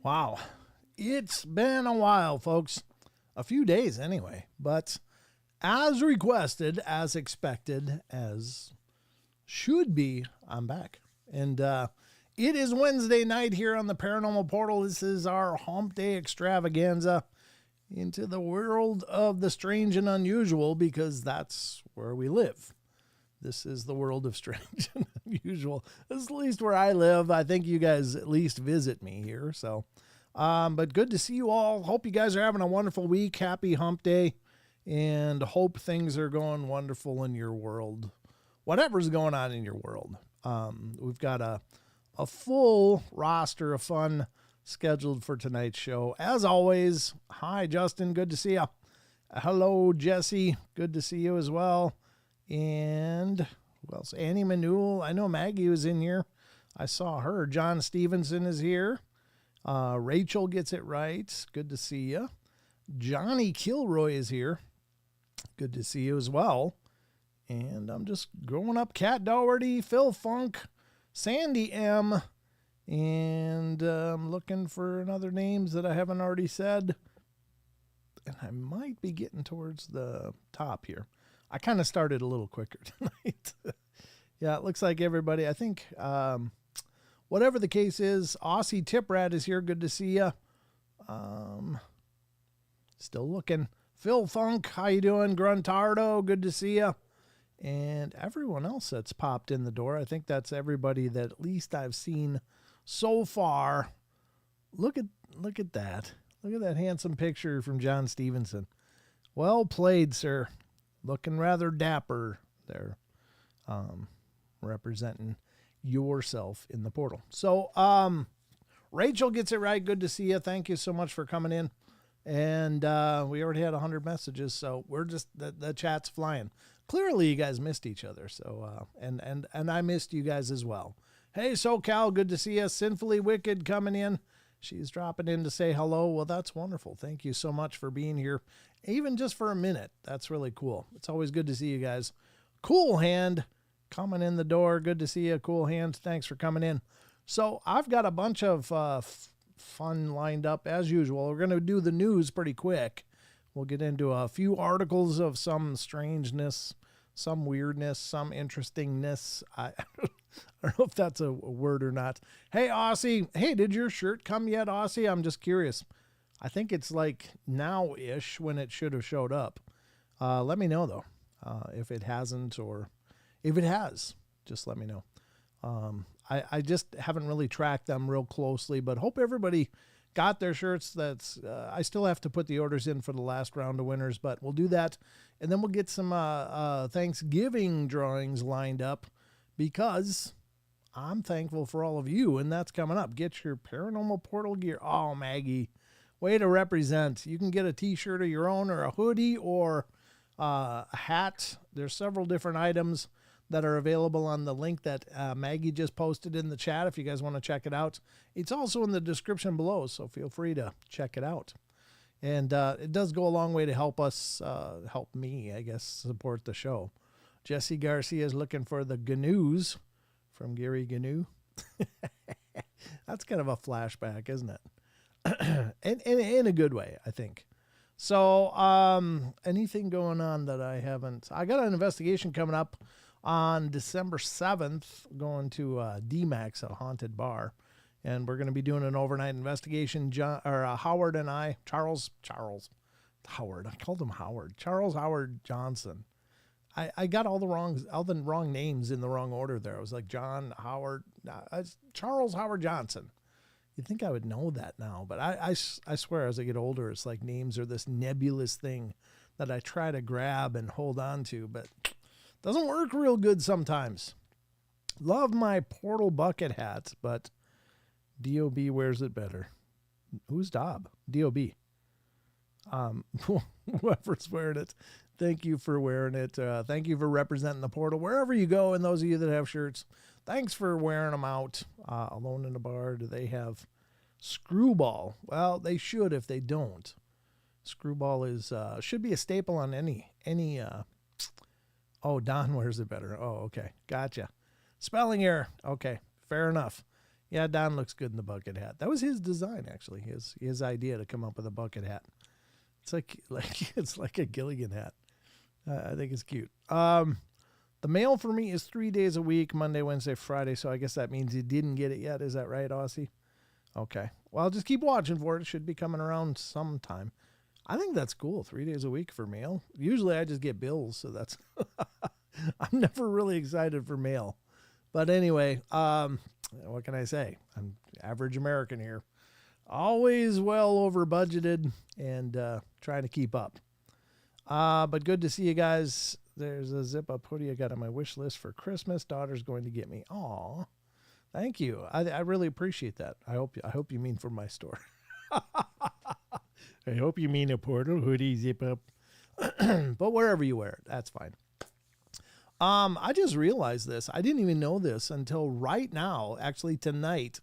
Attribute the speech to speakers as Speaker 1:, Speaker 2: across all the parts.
Speaker 1: Wow. It's been a while, folks. A few days anyway. But as requested, as expected, as should be, I'm back. And it is Wednesday night here on the Paranormal Portal. This is our Hump Day extravaganza into the world of the strange and unusual, because that's where we live. This is the world of strange and unusual. This is at least where I live. I think you guys at least visit me here. So, but good to see you all. Hope you guys are having a wonderful week. Happy Hump Day, and hope things are going wonderful in your world. Whatever's going on in your world. We've got a full roster of fun scheduled for tonight's show. As always, hi, Justin. Good to see you. Hello, Jesse. Good to see you as well. And who else? Annie Manul. I know Maggie was in here. I saw her. John Stevenson is here. Rachel gets it right. Good to see you. Johnny Kilroy is here. Good to see you as well. And I'm just growing up. Kat Dougherty, Phil Funk, Sandy M. And I'm looking for another names that I haven't already said. And I might be getting towards the top here. I kind of started a little quicker tonight. Yeah, it looks like everybody, I think, whatever the case is, Aussie Tiprat is here. Good to see you. Still looking. Phil Funk, how you doing? Gruntardo, good to see you. And everyone else that's popped in the door, I think that's everybody that at least I've seen so far. Look at that. Look at that handsome picture from John Stevenson. Well played, sir. Looking rather dapper there, representing yourself in the portal. So, Rachel gets it right. Good to see you. Thank you so much for coming in. And we already had 100 messages, so we're just the chat's flying. Clearly, you guys missed each other. So, and I missed you guys as well. Hey, SoCal, good to see you. Sinfully Wicked coming in. She's dropping in to say hello. Well, that's wonderful. Thank you so much for being here, even just for a minute. That's really cool. It's always good to see you guys. Cool Hand coming in the door. Good to see you, Cool Hand. Thanks for coming in. So I've got a bunch of fun lined up as usual. We're going to do the news pretty quick. We'll get into a few articles of some strangeness, some weirdness, some interestingness. I don't know if that's a word or not. Hey, Aussie. Hey, did your shirt come yet, Aussie? I'm just curious. I think it's like now-ish when it should have showed up. Let me know, though, if it hasn't, or if it has. Just let me know. I just haven't really tracked them real closely, but hope everybody got their shirts. I still have to put the orders in for the last round of winners, but we'll do that. And then we'll get some Thanksgiving drawings lined up, because I'm thankful for all of you, and that's coming up. Get your Paranormal Portal gear. Oh, Maggie, way to represent. You can get a t-shirt of your own, or a hoodie, or a hat. There's several different items that are available on the link that Maggie just posted in the chat if you guys want to check it out. It's also in the description below, so feel free to check it out. And it does go a long way to help us, help me, I guess, support the show. Jesse Garcia is looking for the GNUs from Gary Gnu. That's kind of a flashback, isn't it? in a good way, I think. So anything going on that I haven't... I got an investigation coming up on December 7th, going to D-Max, a haunted bar. And we're going to be doing an overnight investigation. Howard and I, Charles Howard. I called him Howard. Charles Howard Johnson. I got all the wrong names in the wrong order there. I was like John Howard, Charles Howard Johnson. You'd think I would know that now, but I swear as I get older, it's like names are this nebulous thing that I try to grab and hold on to, but doesn't work real good sometimes. Love my portal bucket hat, but DOB wears it better. Who's Dob? DOB. Whoever's wearing it, thank you for wearing it. Thank you for representing the portal wherever you go. And those of you that have shirts, thanks for wearing them out. Alone in a Bar, do they have Screwball? Well, they should if they don't. Screwball is should be a staple on any oh, Don wears it better. Oh, okay. Gotcha. Spelling error. Okay. Fair enough. Yeah, Don looks good in the bucket hat. That was his design, actually. His idea to come up with a bucket hat. It's like it's like a Gilligan hat. I think it's cute. The mail for me is 3 days a week, Monday, Wednesday, Friday. So I guess that means you didn't get it yet. Is that right, Aussie? Okay. Well, I'll just keep watching for it. It should be coming around sometime. I think that's cool. 3 days a week for mail. Usually I just get bills, so that's I'm never really excited for mail. But anyway, what can I say? I'm average American here. Always well over budgeted and trying to keep up. But good to see you guys. There's a zip-up hoodie I got on my wish list for Christmas. Daughter's going to get me. Aw, thank you. I really appreciate that. I hope you mean for my store. I hope you mean a Portal hoodie zip-up. But wherever you wear it, that's fine. I just realized this. I didn't even know this until right now. Actually, tonight.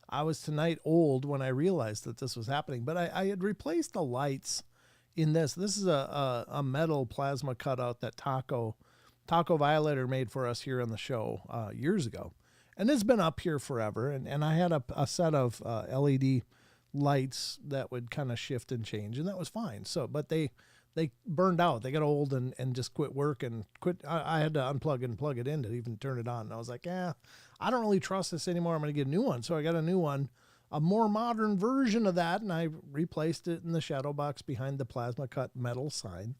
Speaker 1: I was tonight old when I realized that this was happening. But I had replaced the lights in this. This is a metal plasma cutout that Taco Violator made for us here on the show years ago. And it's been up here forever. And I had a set of LED lights that would kind of shift and change. And that was fine. So, but they burned out. They got old and just quit working. I had to unplug and plug it in to even turn it on. And I was like, I don't really trust this anymore. I'm going to get a new one. So I got a new one, a more modern version of that. And I replaced it in the shadow box behind the plasma cut metal sign.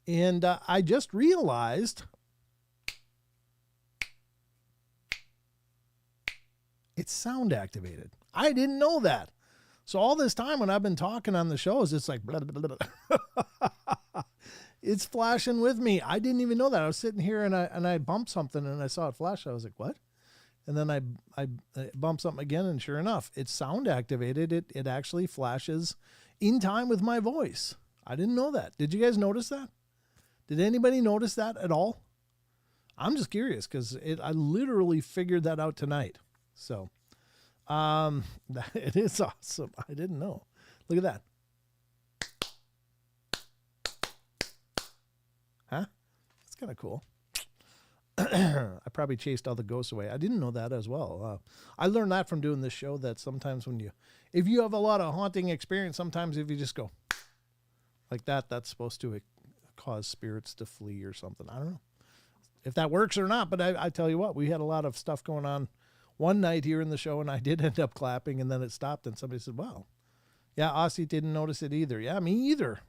Speaker 1: And I just realized it's sound activated. I didn't know that. So all this time when I've been talking on the shows, it's like, blah, blah, blah. It's flashing with me. I didn't even know that. I was sitting here and I bumped something and I saw it flash. I was like, what? And then I bumped something again, and sure enough, it's sound activated. It actually flashes in time with my voice. I didn't know that. Did you guys notice that? Did anybody notice that at all? I'm just curious because I literally figured that out tonight. So it is awesome. I didn't know. Look at that. Huh? That's kind of cool. I probably chased all the ghosts away. I didn't know that as well. I learned that from doing this show, that sometimes if you have a lot of haunting experience, sometimes if you just go like that, that's supposed to cause spirits to flee or something. I don't know if that works or not, but I tell you what, we had a lot of stuff going on one night here in the show, and I did end up clapping, and then it stopped, and somebody said, wow. Yeah, Aussie didn't notice it either. Yeah, me either.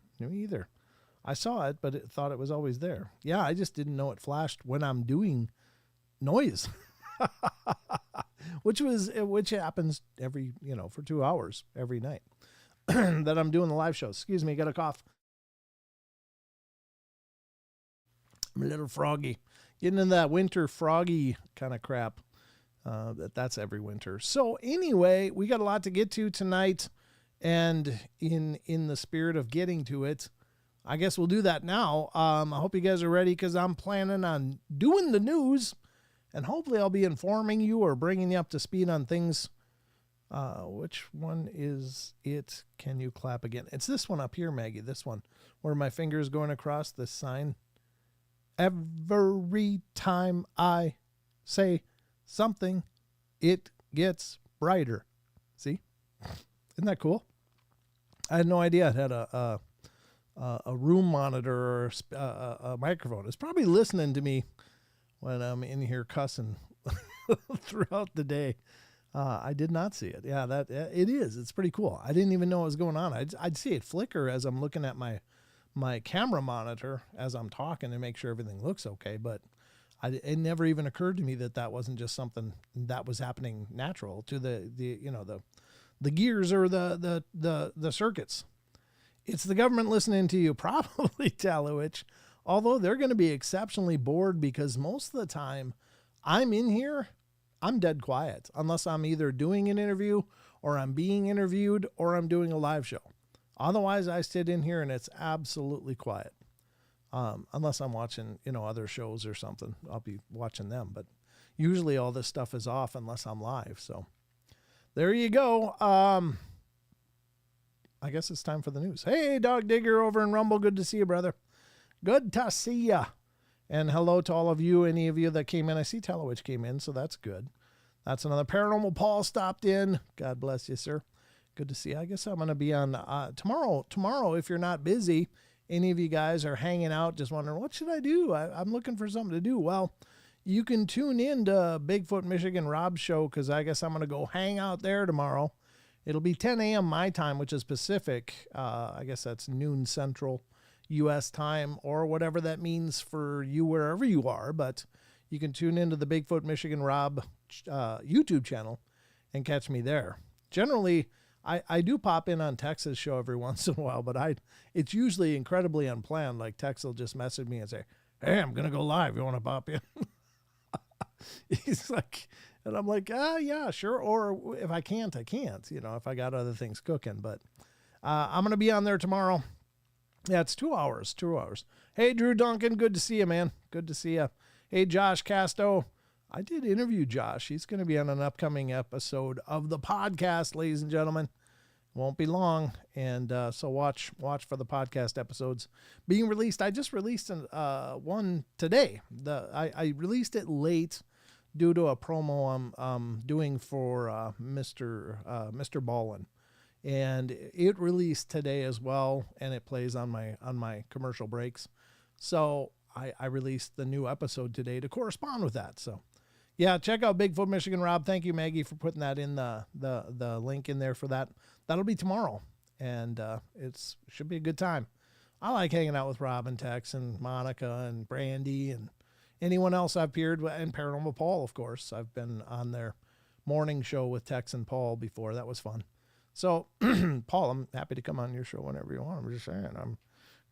Speaker 1: I saw it, but thought it was always there. Yeah, I just didn't know it flashed when I'm doing noise, which happens every, for 2 hours every night that I'm doing the live shows. Excuse me, got a cough. I'm a little froggy, getting in that winter froggy kind of crap. That's every winter. So anyway, we got a lot to get to tonight, and in the spirit of getting to it, I guess we'll do that now. I hope you guys are ready because I'm planning on doing the news, and hopefully I'll be informing you or bringing you up to speed on things. Which one is it? Can you clap again? It's this one up here, Maggie. This one where my finger is going across this sign. Every time I say something, it gets brighter. See? Isn't that cool? I had no idea it had a room monitor or a microphone. It's probably listening to me when I'm in here cussing throughout the day. I did not see it. Yeah, it is. It's pretty cool. I didn't even know what was going on. I'd see it flicker as I'm looking at my camera monitor as I'm talking to make sure everything looks okay. But it never even occurred to me that wasn't just something that was happening natural to the gears or the circuits. It's the government listening to you, probably, Talowich, although they're going to be exceptionally bored because most of the time I'm in here, I'm dead quiet unless I'm either doing an interview or I'm being interviewed or I'm doing a live show. Otherwise, I sit in here and it's absolutely quiet. Unless I'm watching, other shows or something, I'll be watching them. But usually all this stuff is off unless I'm live. So there you go. I guess it's time for the news. Hey, Dog Digger over in Rumble. Good to see you, brother. Good to see ya. And hello to all of you, any of you that came in. I see Talowich came in, so that's good. That's another Paranormal Paul stopped in. God bless you, sir. Good to see you. I guess I'm going to be on tomorrow. Tomorrow, if you're not busy, any of you guys are hanging out just wondering, what should I do? I'm looking for something to do. Well, you can tune in to Bigfoot Michigan Rob's show, because I guess I'm going to go hang out there tomorrow. It'll be 10 a.m. my time, which is Pacific. I guess that's noon Central U.S. time, or whatever that means for you wherever you are. But you can tune into the Bigfoot Michigan Rob YouTube channel and catch me there. Generally, I do pop in on Tex's show every once in a while, but it's usually incredibly unplanned. Like Tex will just message me and say, hey, I'm going to go live. You want to pop in? He's like, and I'm like, yeah, sure. Or if I can't, I can't, if I got other things cooking. But I'm going to be on there tomorrow. Yeah, it's 2 hours. Hey, Drew Duncan, good to see you, man. Good to see you. Hey, Josh Casto. I did interview Josh. He's going to be on an upcoming episode of the podcast, ladies and gentlemen. Won't be long. And so watch for the podcast episodes being released. I just released one today. I released it late due to a promo I'm doing for Mr. Ballin. And it released today as well, and it plays on my commercial breaks. So I released the new episode today to correspond with that. So yeah, check out Bigfoot Michigan Rob. Thank you, Maggie, for putting that in the link in there for that. That'll be tomorrow, and it should be a good time. I like hanging out with Rob and Tex and Monica and Brandy and anyone else I've appeared with, and Paranormal Paul, of course. I've been on their morning show with Tex and Paul before. That was fun. So, Paul, I'm happy to come on your show whenever you want. I'm just saying, I'm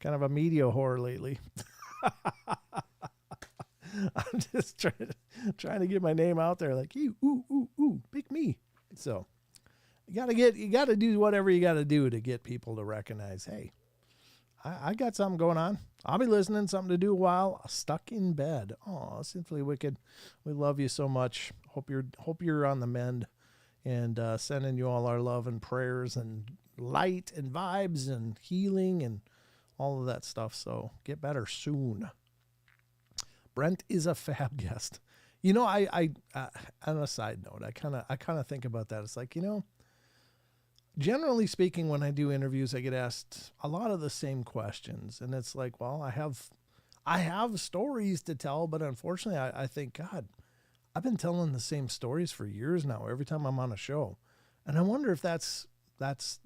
Speaker 1: kind of a media whore lately. I'm just trying to get my name out there, like, ooh, pick me. So you gotta do whatever you gotta do to get people to recognize, hey, I got something going on. I'll be listening, something to do while stuck in bed. Oh, Simply Wicked, we love you so much. Hope you're on the mend, and sending you all our love and prayers and light and vibes and healing and all of that stuff. So get better soon. Brent is a fab guest. I on a side note, I kind of think about that. It's like, generally speaking, when I do interviews, I get asked a lot of the same questions, and it's like, well, I have stories to tell, but unfortunately, I think, God, I've been telling the same stories for years now, every time I'm on a show. And I wonder if that's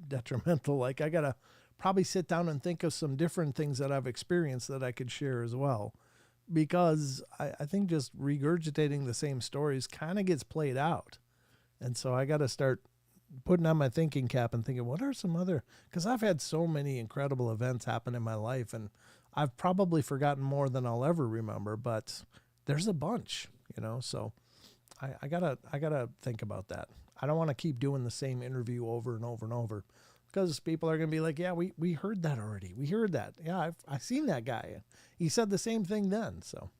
Speaker 1: detrimental. Like, I got to probably sit down and think of some different things that I've experienced that I could share as well. Because I think just regurgitating the same stories kind of gets played out. And so I got to start putting on my thinking cap and thinking, what are some other, because I've had so many incredible events happen in my life, and I've probably forgotten more than I'll ever remember, but there's a bunch, so I gotta think about that. I don't want to keep doing the same interview over and over and over, because people are going to be like, yeah, we heard that already. We heard that. Yeah, I've seen that guy. He said the same thing then. So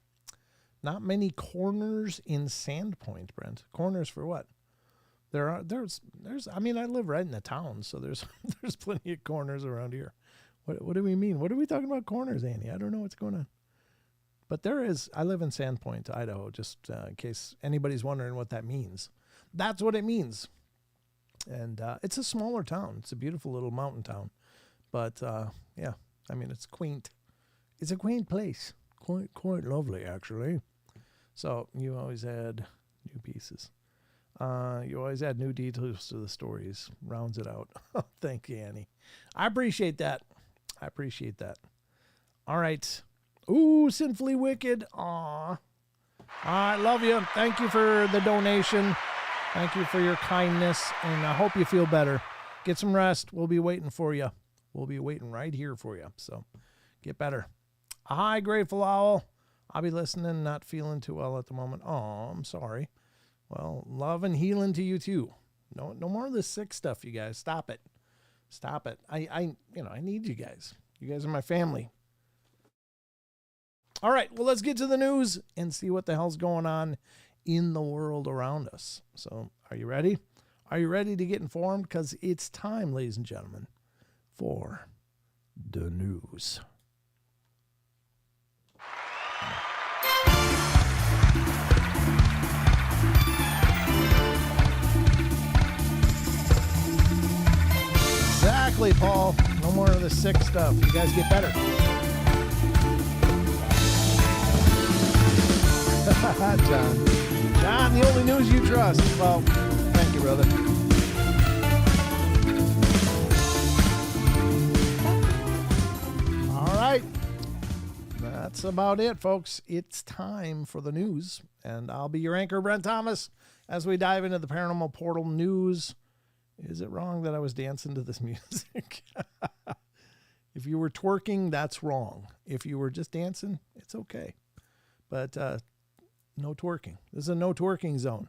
Speaker 1: not many corners in Sandpoint, Brent. Corners for what? There's I mean, I live right in the town, so there's plenty of corners around here. What do we mean? What are we talking about corners, Annie? I don't know what's going on. But there is, I live in Sandpoint, Idaho, just in case anybody's wondering what that means. That's what it means. And it's a smaller town. It's a beautiful little mountain town. But, yeah, I mean, it's quaint. It's a quaint place. Quite lovely, actually. So you always add new pieces. You always add new details to the stories. Rounds it out. Thank you, Annie. I appreciate that. All right. Ooh, Sinfully Wicked. Aw. I love you. Thank you for the donation. Thank you for your kindness, and I hope you feel better. Get some rest. We'll be waiting for you. We'll be waiting right here for you. So get better. Hi, Grateful Owl. I'll be listening, not feeling too well at the moment. Oh, I'm sorry. Well, love and healing to you too. No more of this sick stuff, you guys. Stop it. I need you guys. You guys are my family. All right, well, let's get to the news and see what the hell's going on in the world around us. So, are you ready? Are you ready to get informed? Because it's time, ladies and gentlemen, for the news. quickly, Paul. No more of the sick stuff. You guys get better. John, the only news you trust. Well, thank you, brother. All right. That's about it, folks. It's time for the news. And I'll be your anchor, Brent Thomas, as we dive into the Paranormal Portal news. Is it wrong that I was dancing to this music? If you were twerking, that's wrong. If you were just dancing, it's okay. But no twerking. This is a no twerking zone.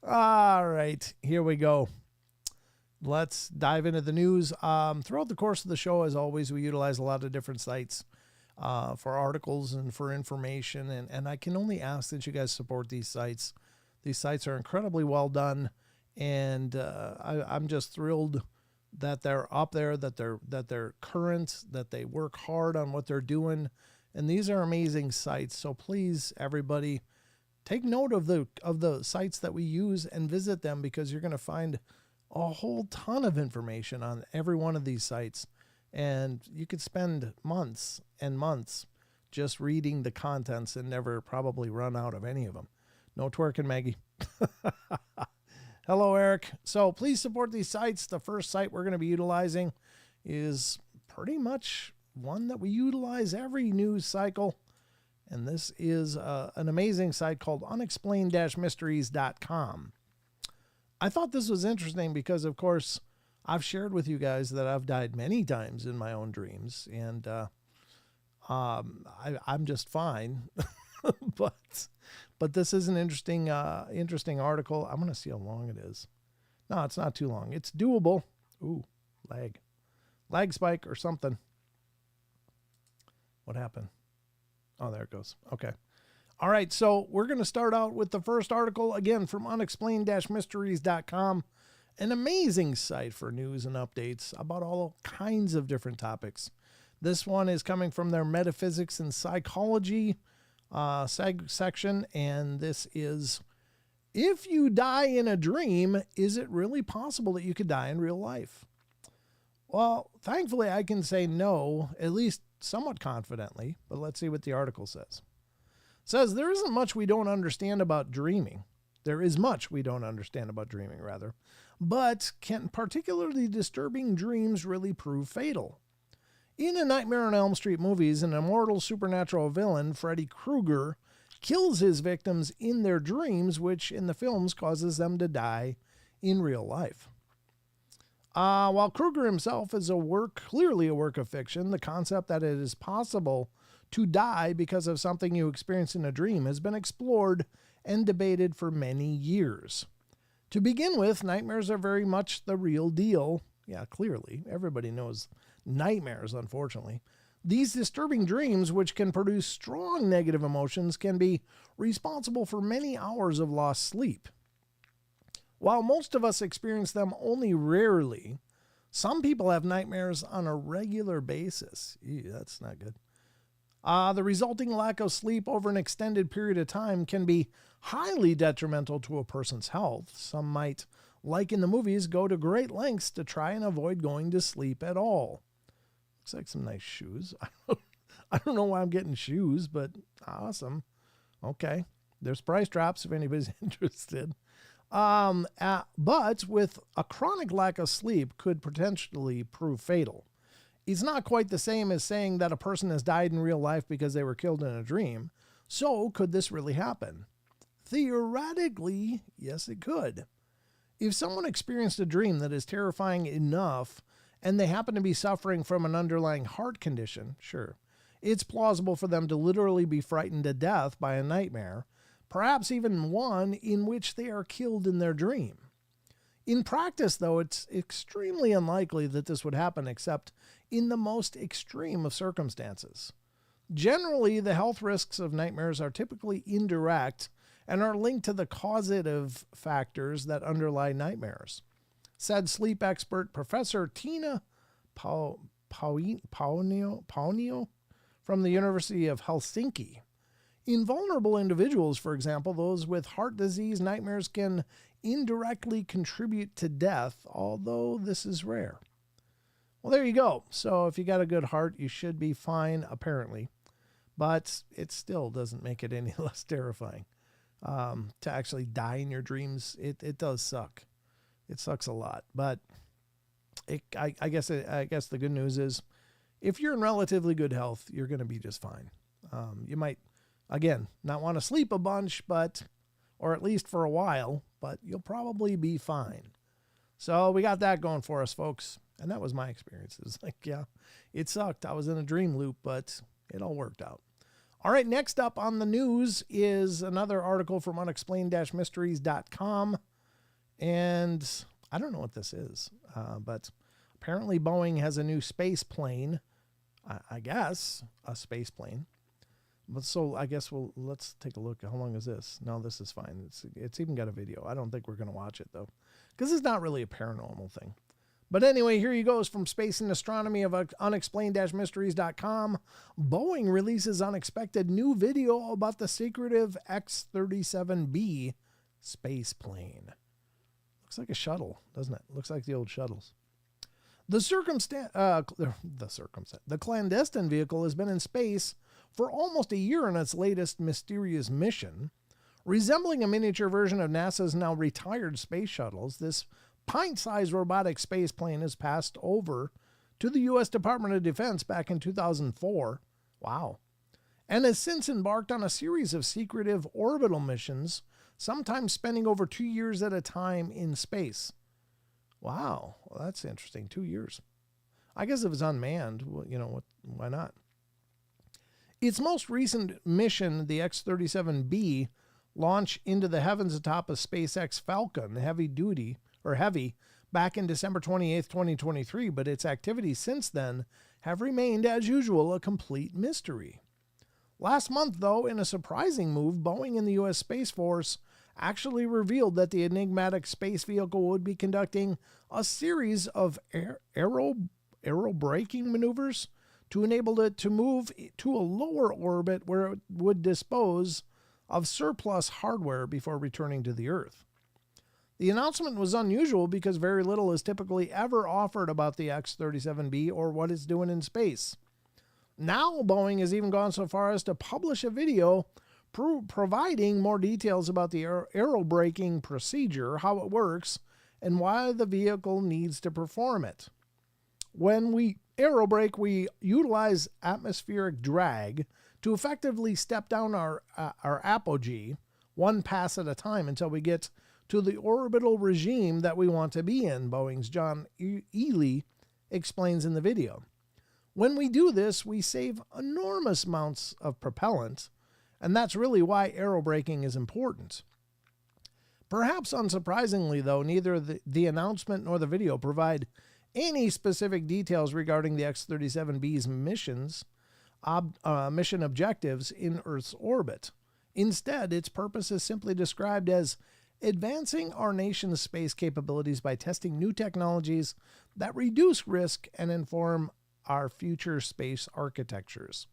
Speaker 1: All right, here we go. Let's dive into the news. Throughout the course of the show, as always, we utilize a lot of different sites for articles and for information. And I can only ask that you guys support these sites. These sites are incredibly well done, and I'm just thrilled that they're up there, that they're current, that they work hard on what they're doing, and these are amazing sites. So please, everybody, take note of the sites that we use and visit them, because you're going to find a whole ton of information on every one of these sites, and you could spend months and months just reading the contents and never probably run out of any of them. No twerking, Maggie. Hello, Eric. So please support these sites. The first site we're going to be utilizing is pretty much one that we utilize every news cycle. And this is an amazing site called unexplained-mysteries.com. I thought this was interesting because, of course, I've shared with you guys that I've died many times in my own dreams. And I'm just fine. But this is an interesting article. I'm going to see how long it is. No, it's not too long. It's doable. Ooh, lag spike or something. What happened? Oh, there it goes. Okay. All right. So we're going to start out with the first article again from unexplained-mysteries.com, an amazing site for news and updates about all kinds of different topics. This one is coming from their metaphysics and psychology section, and this is, if you die in a dream, is it really possible that you could die in real life? Well, thankfully I can say no, at least somewhat confidently, but let's see what the article says. It says there isn't much we don't understand about dreaming. There is much we don't understand about dreaming, rather, but can particularly disturbing dreams really prove fatal? In A Nightmare on Elm Street movies, an immortal supernatural villain, Freddy Krueger, kills his victims in their dreams, which in the films causes them to die in real life. While Krueger himself is clearly a work of fiction, the concept that it is possible to die because of something you experience in a dream has been explored and debated for many years. To begin with, nightmares are very much the real deal. Yeah, clearly. Everybody knows nightmares, unfortunately. These disturbing dreams, which can produce strong negative emotions, can be responsible for many hours of lost sleep. While most of us experience them only rarely, some people have nightmares on a regular basis. Ew, that's not good. The resulting lack of sleep over an extended period of time can be highly detrimental to a person's health. Some might, like in the movies, go to great lengths to try and avoid going to sleep at all. Looks like some nice shoes. I don't know why I'm getting shoes, but awesome. Okay. There's price drops if anybody's interested. But with a chronic lack of sleep could potentially prove fatal. It's not quite the same as saying that a person has died in real life because they were killed in a dream. So could this really happen? Theoretically, yes, it could. If someone experienced a dream that is terrifying enough and they happen to be suffering from an underlying heart condition, sure, it's plausible for them to literally be frightened to death by a nightmare, perhaps even one in which they are killed in their dream. In practice, though, it's extremely unlikely that this would happen except in the most extreme of circumstances. Generally, the health risks of nightmares are typically indirect and are linked to the causative factors that underlie nightmares, said sleep expert Professor Tina Paunio from the University of Helsinki. In vulnerable individuals, for example, those with heart disease, nightmares can indirectly contribute to death, although this is rare. Well, there you go. So if you got a good heart, you should be fine, apparently. But it still doesn't make it any less terrifying. To actually die in your dreams, it does suck. It sucks a lot. But I guess the good news is, if you're in relatively good health, you're going to be just fine. You might, again, not want to sleep a bunch, or at least for a while, but you'll probably be fine. So we got that going for us, folks. And that was my experience. It was like, yeah, it sucked. I was in a dream loop, but it all worked out. All right, next up on the news is another article from unexplained-mysteries.com. And I don't know what this is, but apparently Boeing has a new space plane. I guess a space plane. But so I guess let's take a look. How long is this? No, this is fine. It's even got a video. I don't think we're going to watch it, though, because it's not really a paranormal thing. But anyway, here he goes from Space and Astronomy of unexplained-mysteries.com. Boeing releases unexpected new video about the secretive X-37B space plane. Looks like a shuttle, doesn't it? Looks like the old shuttles. The clandestine vehicle has been in space for almost a year in its latest mysterious mission. Resembling a miniature version of NASA's now retired space shuttles, this pint-sized robotic space plane is passed over to the U.S. Department of Defense back in 2004. Wow. And has since embarked on a series of secretive orbital missions, sometimes spending over 2 years at a time in space. Wow. Well, that's interesting. 2 years. I guess if it's unmanned, well, why not? Its most recent mission, the X-37B, launched into the heavens atop a SpaceX Falcon Heavy, back in December 28, 2023, but its activities since then have remained, as usual, a complete mystery. Last month, though, in a surprising move, Boeing and the U.S. Space Force actually revealed that the enigmatic space vehicle would be conducting a series of aerobraking maneuvers to enable it to move to a lower orbit where it would dispose of surplus hardware before returning to the Earth. The announcement was unusual because very little is typically ever offered about the X-37B or what it's doing in space. Now, Boeing has even gone so far as to publish a video providing more details about the aerobraking procedure, how it works, and why the vehicle needs to perform it. When we aerobrake, we utilize atmospheric drag to effectively step down our apogee, one pass at a time, until we get to the orbital regime that we want to be in, Boeing's John Ely explains in the video. When we do this, we save enormous amounts of propellant, and that's really why aerobraking is important. Perhaps unsurprisingly, though, neither the announcement nor the video provide any specific details regarding the X-37B's mission objectives in Earth's orbit. Instead, its purpose is simply described as advancing our nation's space capabilities by testing new technologies that reduce risk and inform our future space architectures.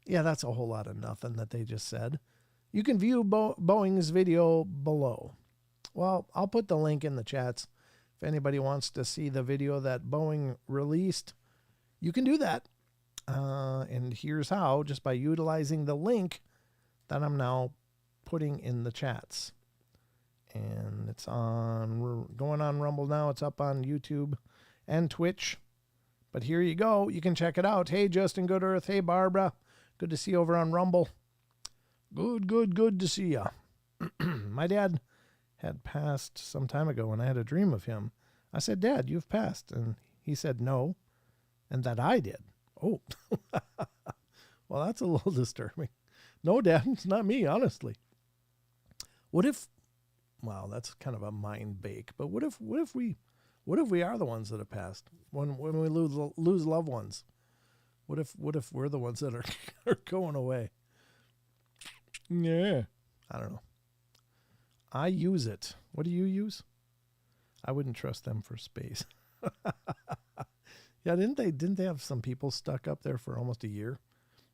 Speaker 1: Yeah, that's a whole lot of nothing that they just said. You can view Boeing's video below. Well, I'll put the link in the chats. If anybody wants to see the video that Boeing released, you can do that. And here's how, just by utilizing the link that I'm now putting in the chats. And it's going on Rumble now. It's up on YouTube and Twitch. But here you go. You can check it out. Hey, Justin Good Earth. Hey, Barbara. Good to see you over on Rumble. Good to see ya. My dad had passed some time ago, and I had a dream of him. I said, Dad, you've passed. And he said, no, and that I did. Oh, well, that's a little disturbing. No, Dad, it's not me, honestly. What if, wow, that's kind of a mind bake, but what if we are the ones that have passed when we lose loved ones? What if we're the ones that are going away? Yeah, I don't know. I use it. What do you use? I wouldn't trust them for space. Yeah, didn't they have some people stuck up there for almost a year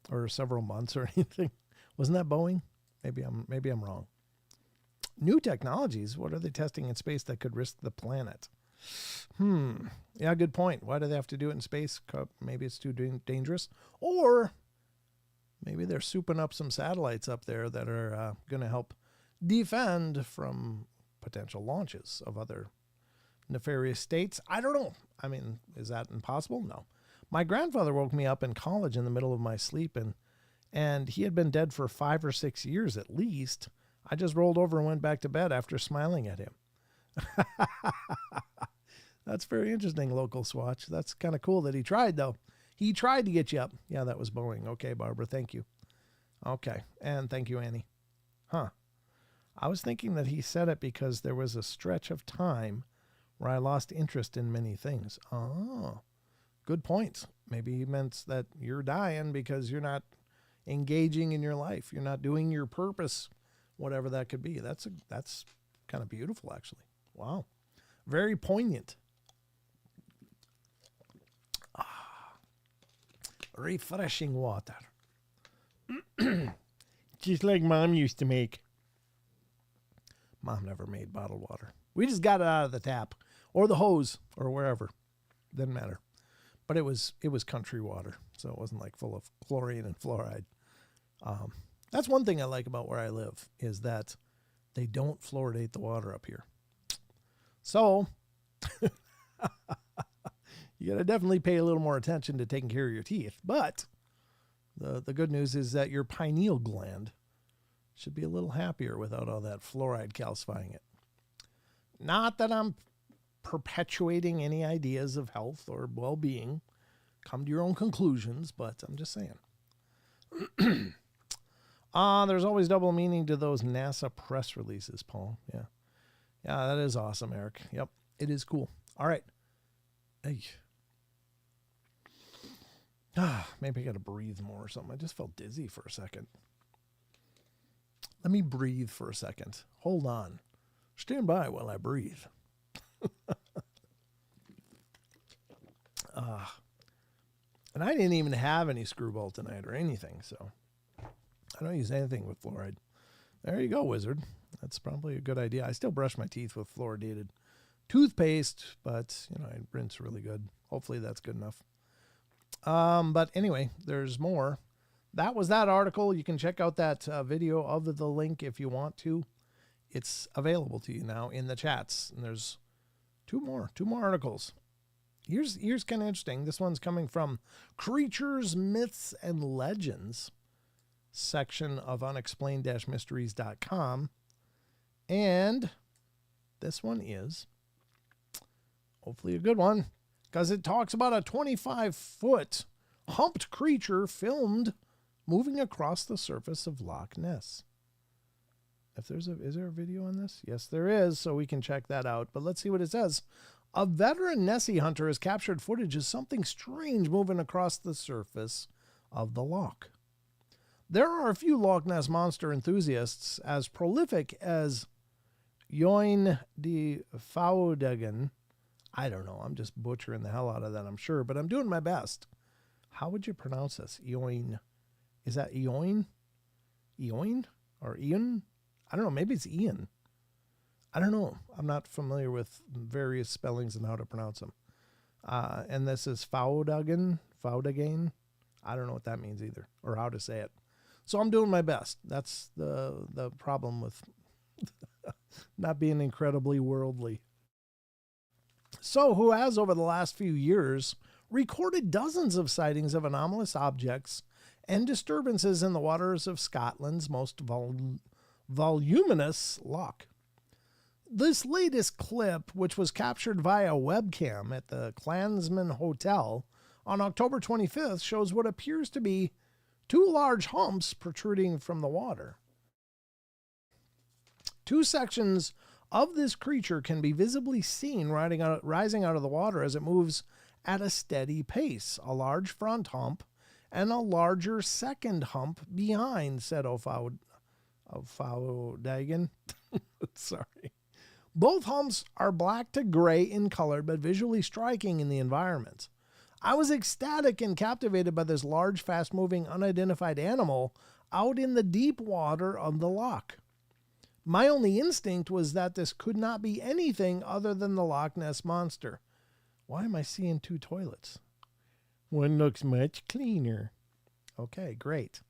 Speaker 1: or several months or anything? Wasn't that Boeing? Maybe I'm wrong. New technologies? What are they testing in space that could risk the planet? Yeah, good point. Why do they have to do it in space? Maybe it's too dangerous. Or maybe they're souping up some satellites up there that are going to help defend from potential launches of other nefarious states. I don't know. I mean, is that impossible? No. My grandfather woke me up in college in the middle of my sleep, and he had been dead for 5 or 6 years at least. I just rolled over and went back to bed after smiling at him. That's very interesting, local Swatch. That's kind of cool that he tried, though. He tried to get you up. Yeah, that was Boeing. Okay, Barbara, thank you. Okay, and thank you, Annie. Huh. I was thinking that he said it because there was a stretch of time where I lost interest in many things. Oh, good point. Maybe he meant that you're dying because you're not engaging in your life. You're not doing your purpose, whatever that could be. That's kind of beautiful, actually. Wow. Very poignant. Refreshing water. Just like Mom used to make. Mom never made bottled water. We just got it out of the tap or the hose or wherever. Didn't matter. But it was country water, so it wasn't like full of chlorine and fluoride. That's one thing I like about where I live is that they don't fluoridate the water up here. So you got to definitely pay a little more attention to taking care of your teeth. But the good news is that your pineal gland should be a little happier without all that fluoride calcifying it. Not that I'm perpetuating any ideas of health or well-being. Come to your own conclusions, but I'm just saying. There's always double meaning to those NASA press releases, Paul. Yeah. Yeah, that is awesome, Eric. Yep, it is cool. All right. Hey. Maybe I got to breathe more or something. I just felt dizzy for a second. Let me breathe for a second. Hold on. Stand by while I breathe. And I didn't even have any screwball tonight or anything, so I don't use anything with fluoride. There you go, wizard. That's probably a good idea. I still brush my teeth with fluoridated toothpaste, but I rinse really good. Hopefully that's good enough. But anyway, there's more. That was that article. You can check out that video of the link if you want to. It's available to you now in the chats. And there's two more articles. Here's kind of interesting. This one's coming from Creatures, Myths, and Legends section of unexplained-mysteries.com. And this one is hopefully a good one because it talks about a 25-foot humped creature filmed moving across the surface of Loch Ness. Is there a video on this? Yes, there is, so we can check that out. But let's see what it says. A veteran Nessie hunter has captured footage of something strange moving across the surface of the loch. There are a few Loch Ness monster enthusiasts as prolific as Join de Foudagen. I don't know. I'm just butchering the hell out of that, I'm sure, but I'm doing my best. How would you pronounce this? Eoin? Is that Eoin? Eoin? Or Ian? I don't know. Maybe it's Ian. I don't know. I'm not familiar with various spellings and how to pronounce them. And this is Foudagen. Foudagen. I don't know what that means either, or how to say it. So I'm doing my best. That's the problem with not being incredibly worldly. So who has, over the last few years, recorded dozens of sightings of anomalous objects and disturbances in the waters of Scotland's most voluminous loch. This latest clip, which was captured via webcam at the Clansman Hotel on October 25th, shows what appears to be two large humps protruding from the water. Two sections of this creature can be visibly seen rising out of the water as it moves at a steady pace. A large front hump and a larger second hump behind, said O'Fowdagan. Sorry. Both humps are black to gray in color, but visually striking in the environment. I was ecstatic and captivated by this large, fast-moving, unidentified animal out in the deep water of the loch. My only instinct was that this could not be anything other than the Loch Ness Monster. Why am I seeing two toilets? One looks much cleaner. Okay, great.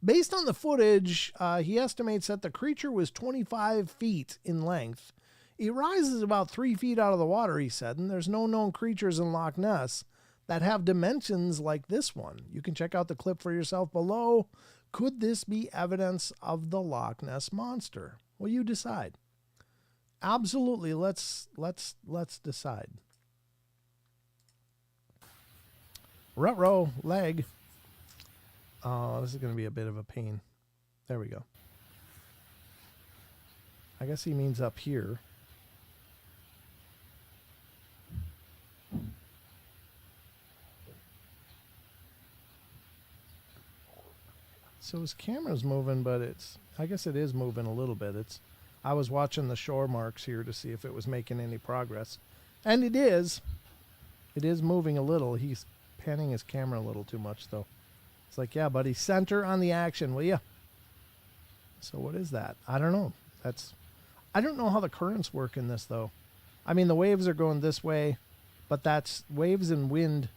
Speaker 1: Based on the footage, he estimates that the creature was 25 feet in length. It rises about 3 feet out of the water, he said, and there's no known creatures in Loch Ness that have dimensions like this one. You can check out the clip for yourself below. Could this be evidence of the Loch Ness Monster? Well, you decide. Absolutely, let's decide. Ruh-roh, leg. Oh, this is going to be a bit of a pain. There we go. I guess he means up here. So his camera's moving, but I guess it is moving a little bit. I was watching the shore marks here to see if it was making any progress. And it is. It is moving a little. He's panning his camera a little too much, though. It's like, yeah, buddy, center on the action, will ya? So what is that? I don't know. I don't know how the currents work in this, though. I mean, the waves are going this way, but that's waves and wind.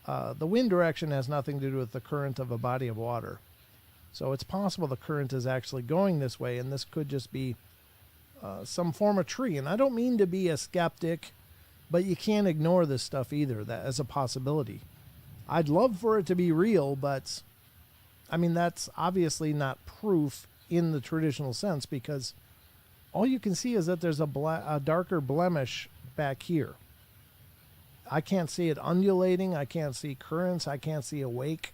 Speaker 1: The wind direction has nothing to do with the current of a body of water. So it's possible the current is actually going this way, and this could just be some form of tree. And I don't mean to be a skeptic, but you can't ignore this stuff either, that as a possibility. I'd love for it to be real, but I mean, that's obviously not proof in the traditional sense, because all you can see is that there's a darker blemish back here. I can't see it undulating. I can't see currents. I can't see a wake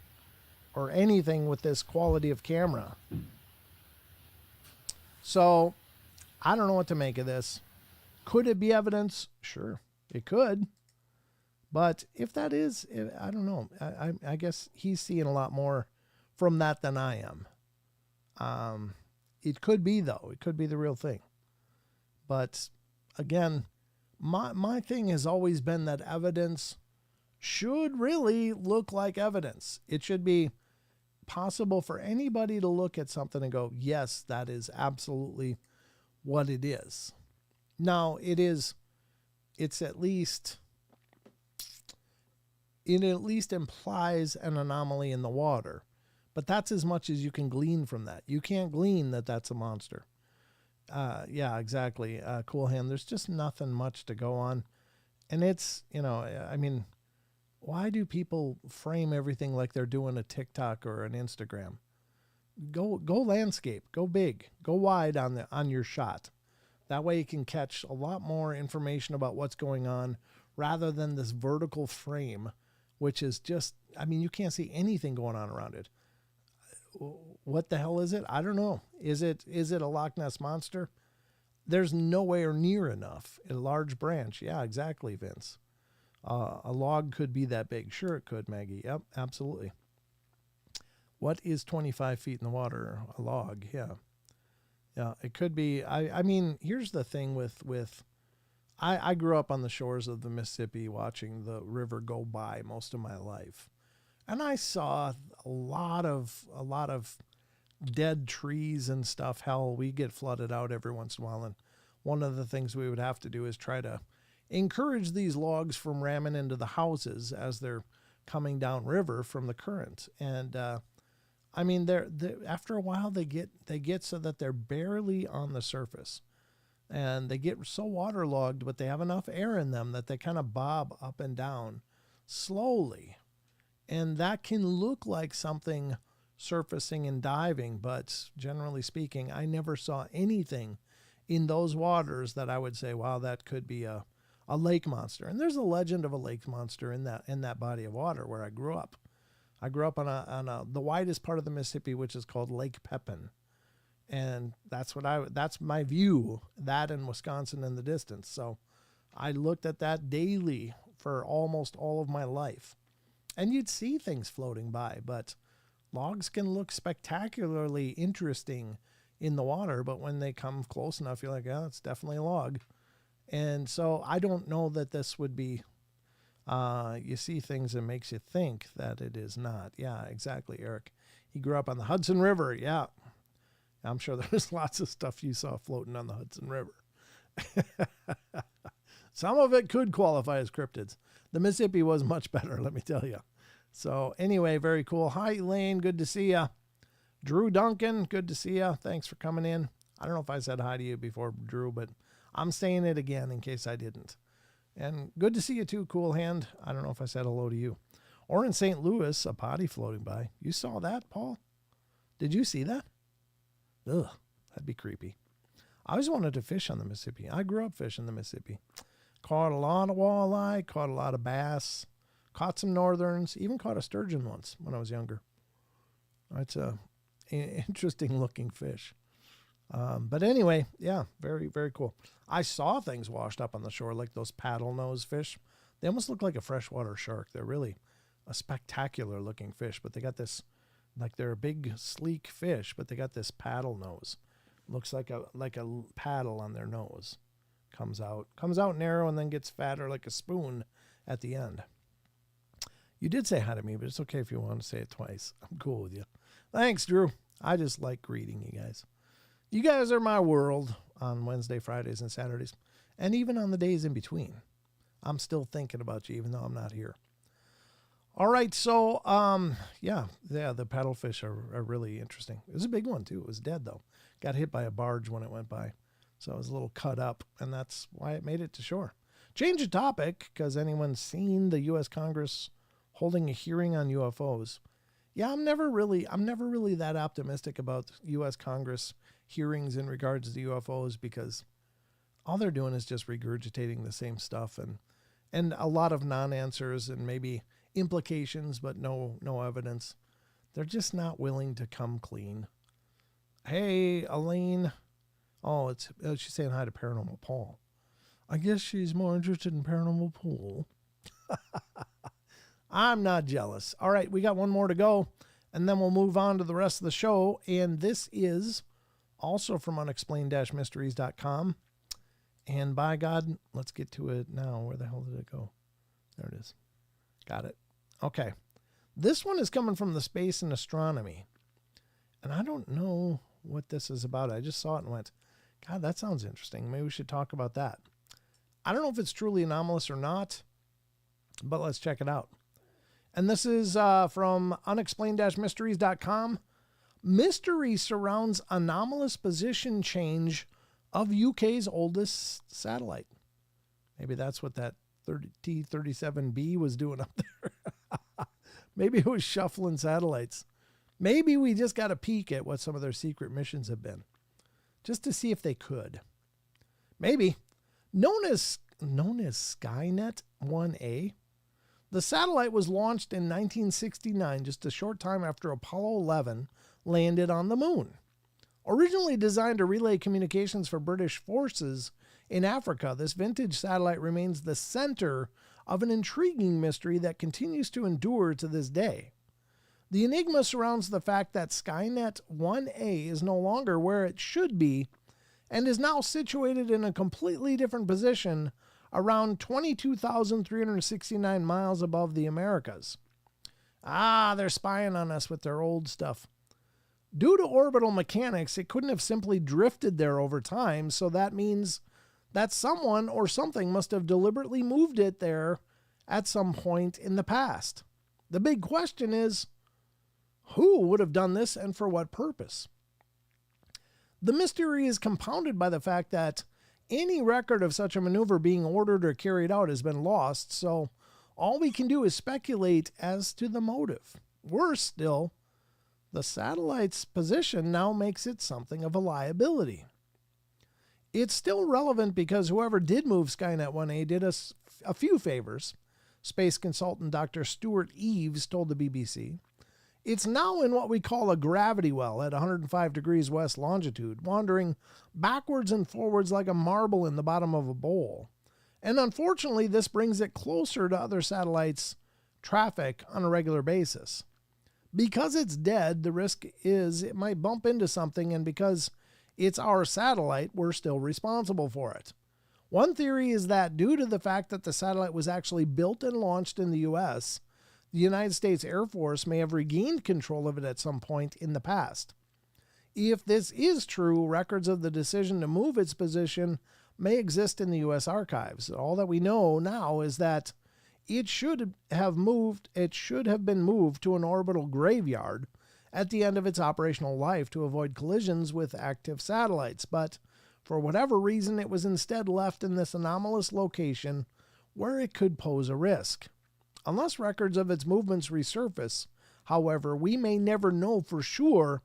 Speaker 1: or anything with this quality of camera. So I don't know what to make of this. Could it be evidence? Sure, it could. But if that is, I don't know. I guess he's seeing a lot more from that than I am. It could be, though. It could be the real thing. But again, my thing has always been that evidence should really look like evidence. It should be possible for anybody to look at something and go, yes, that is absolutely what it is. Now, it at least implies an anomaly in the water. But that's as much as you can glean from that. You can't glean that that's a monster. Yeah, exactly. Cool Hand. There's just nothing much to go on. And it's, I mean, why do people frame everything like they're doing a TikTok or an Instagram? Go landscape, go big, go wide on your shot. That way you can catch a lot more information about what's going on rather than this vertical frame, which is just, I mean, you can't see anything going on around it. What the hell is it? I don't know. Is it a Loch Ness Monster? There's nowhere near enough. A large branch. Yeah, exactly, Vince. A log could be that big. Sure it could, Maggie. Yep, absolutely. What is 25 feet in the water? A log, yeah. Yeah, it could be. I mean, here's the thing with I grew up on the shores of the Mississippi watching the river go by most of my life. And I saw a lot of dead trees and stuff. Hell, we get flooded out every once in a while. And one of the things we would have to do is try to encourage these logs from ramming into the houses as they're coming downriver from the current. And I mean, they're after a while they get so that they're barely on the surface, and they get so waterlogged, but they have enough air in them that they kind of bob up and down slowly. And that can look like something surfacing and diving, but generally speaking, I never saw anything in those waters that I would say, wow, that could be a lake monster. And there's a legend of a lake monster in that body of water where I grew up. I grew up on the widest part of the Mississippi, which is called Lake Pepin. And that's my view, that in Wisconsin in the distance. So I looked at that daily for almost all of my life. And you'd see things floating by, but logs can look spectacularly interesting in the water, but when they come close enough, you're like, yeah, it's definitely a log. And so I don't know that this would be, you see things and makes you think that it is not. Yeah, exactly, Eric. He grew up on the Hudson River. Yeah. I'm sure there's lots of stuff you saw floating on the Hudson River. Some of it could qualify as cryptids. The Mississippi was much better, let me tell you. So anyway, very cool. Hi, Elaine. Good to see you. Drew Duncan, good to see you. Thanks for coming in. I don't know if I said hi to you before, Drew, but I'm saying it again in case I didn't. And good to see you too, Cool Hand. I don't know if I said hello to you. Or in St. Louis, a potty floating by. You saw that, Paul? Did you see that? Ugh, that'd be creepy. I always wanted to fish on the Mississippi. I grew up fishing the Mississippi. Caught a lot of walleye, caught a lot of bass, caught some northerns, even caught a sturgeon once when I was younger. It's a interesting looking fish. But anyway, yeah, very, very cool. I saw things washed up on the shore, like those paddle nose fish. They almost look like a freshwater shark. They're really a spectacular looking fish, but they got this, like they're a big, sleek fish, but they got this paddle nose. Looks like a paddle on their nose. Comes out narrow and then gets fatter like a spoon at the end. You did say hi to me, but it's okay if you want to say it twice. I'm cool with you. Thanks, Drew. I just like greeting you guys. You guys are my world on Wednesday, Fridays, and Saturdays, and even on the days in between. I'm still thinking about you, even though I'm not here. All right, so, yeah, the paddlefish are really interesting. It was a big one, too. It was dead, though. Got hit by a barge when it went by, so it was a little cut up, and that's why it made it to shore. Change the topic, because anyone's seen the U.S. Congress holding a hearing on UFOs? Yeah, I'm never really that optimistic about U.S. Congress hearings in regards to UFOs, because all they're doing is just regurgitating the same stuff and a lot of non-answers and maybe implications, but no evidence. They're just not willing to come clean. Hey, Elaine. Oh, she's saying hi to Paranormal Paul. I guess she's more interested in Paranormal Pool. I'm not jealous. All right, we got one more to go, and then we'll move on to the rest of the show. And this is also from unexplained-mysteries.com. And by God, let's get to it now. Where the hell did it go? There it is. Got it. Okay. This one is coming from the Space and Astronomy. And I don't know what this is about. I just saw it and went, God, that sounds interesting. Maybe we should talk about that. I don't know if it's truly anomalous or not, but let's check it out. And this is from unexplained-mysteries.com. Mystery surrounds anomalous position change of UK's oldest satellite. Maybe that's what that T-37B was doing up there. Maybe it was shuffling satellites. Maybe we just got a peek at what some of their secret missions have been, just to see if they could. Maybe. Known as Skynet 1A, the satellite was launched in 1969, just a short time after Apollo 11 landed on the moon. Originally designed to relay communications for British forces in Africa, this vintage satellite remains the center of an intriguing mystery that continues to endure to this day. The enigma surrounds the fact that Skynet 1A is no longer where it should be and is now situated in a completely different position around 22,369 miles above the Americas. They're spying on us with their old stuff. Due to orbital mechanics, it couldn't have simply drifted there over time, so that means that someone or something must have deliberately moved it there at some point in the past. The big question is, who would have done this and for what purpose? The mystery is compounded by the fact that any record of such a maneuver being ordered or carried out has been lost, so all we can do is speculate as to the motive. Worse still, the satellite's position now makes it something of a liability. It's still relevant because whoever did move Skynet 1A did us a few favors, space consultant Dr. Stuart Eaves told the BBC. It's now in what we call a gravity well at 105 degrees west longitude, wandering backwards and forwards like a marble in the bottom of a bowl. And unfortunately, this brings it closer to other satellites' traffic on a regular basis. Because it's dead, the risk is it might bump into something, and because it's our satellite, we're still responsible for it. One theory is that due to the fact that the satellite was actually built and launched in the U.S., the United States Air Force may have regained control of it at some point in the past. If this is true, records of the decision to move its position may exist in the U.S. archives. All that we know now is that it should have been moved to an orbital graveyard at the end of its operational life to avoid collisions with active satellites. But for whatever reason, it was instead left in this anomalous location where it could pose a risk. Unless records of its movements resurface, however, we may never know for sure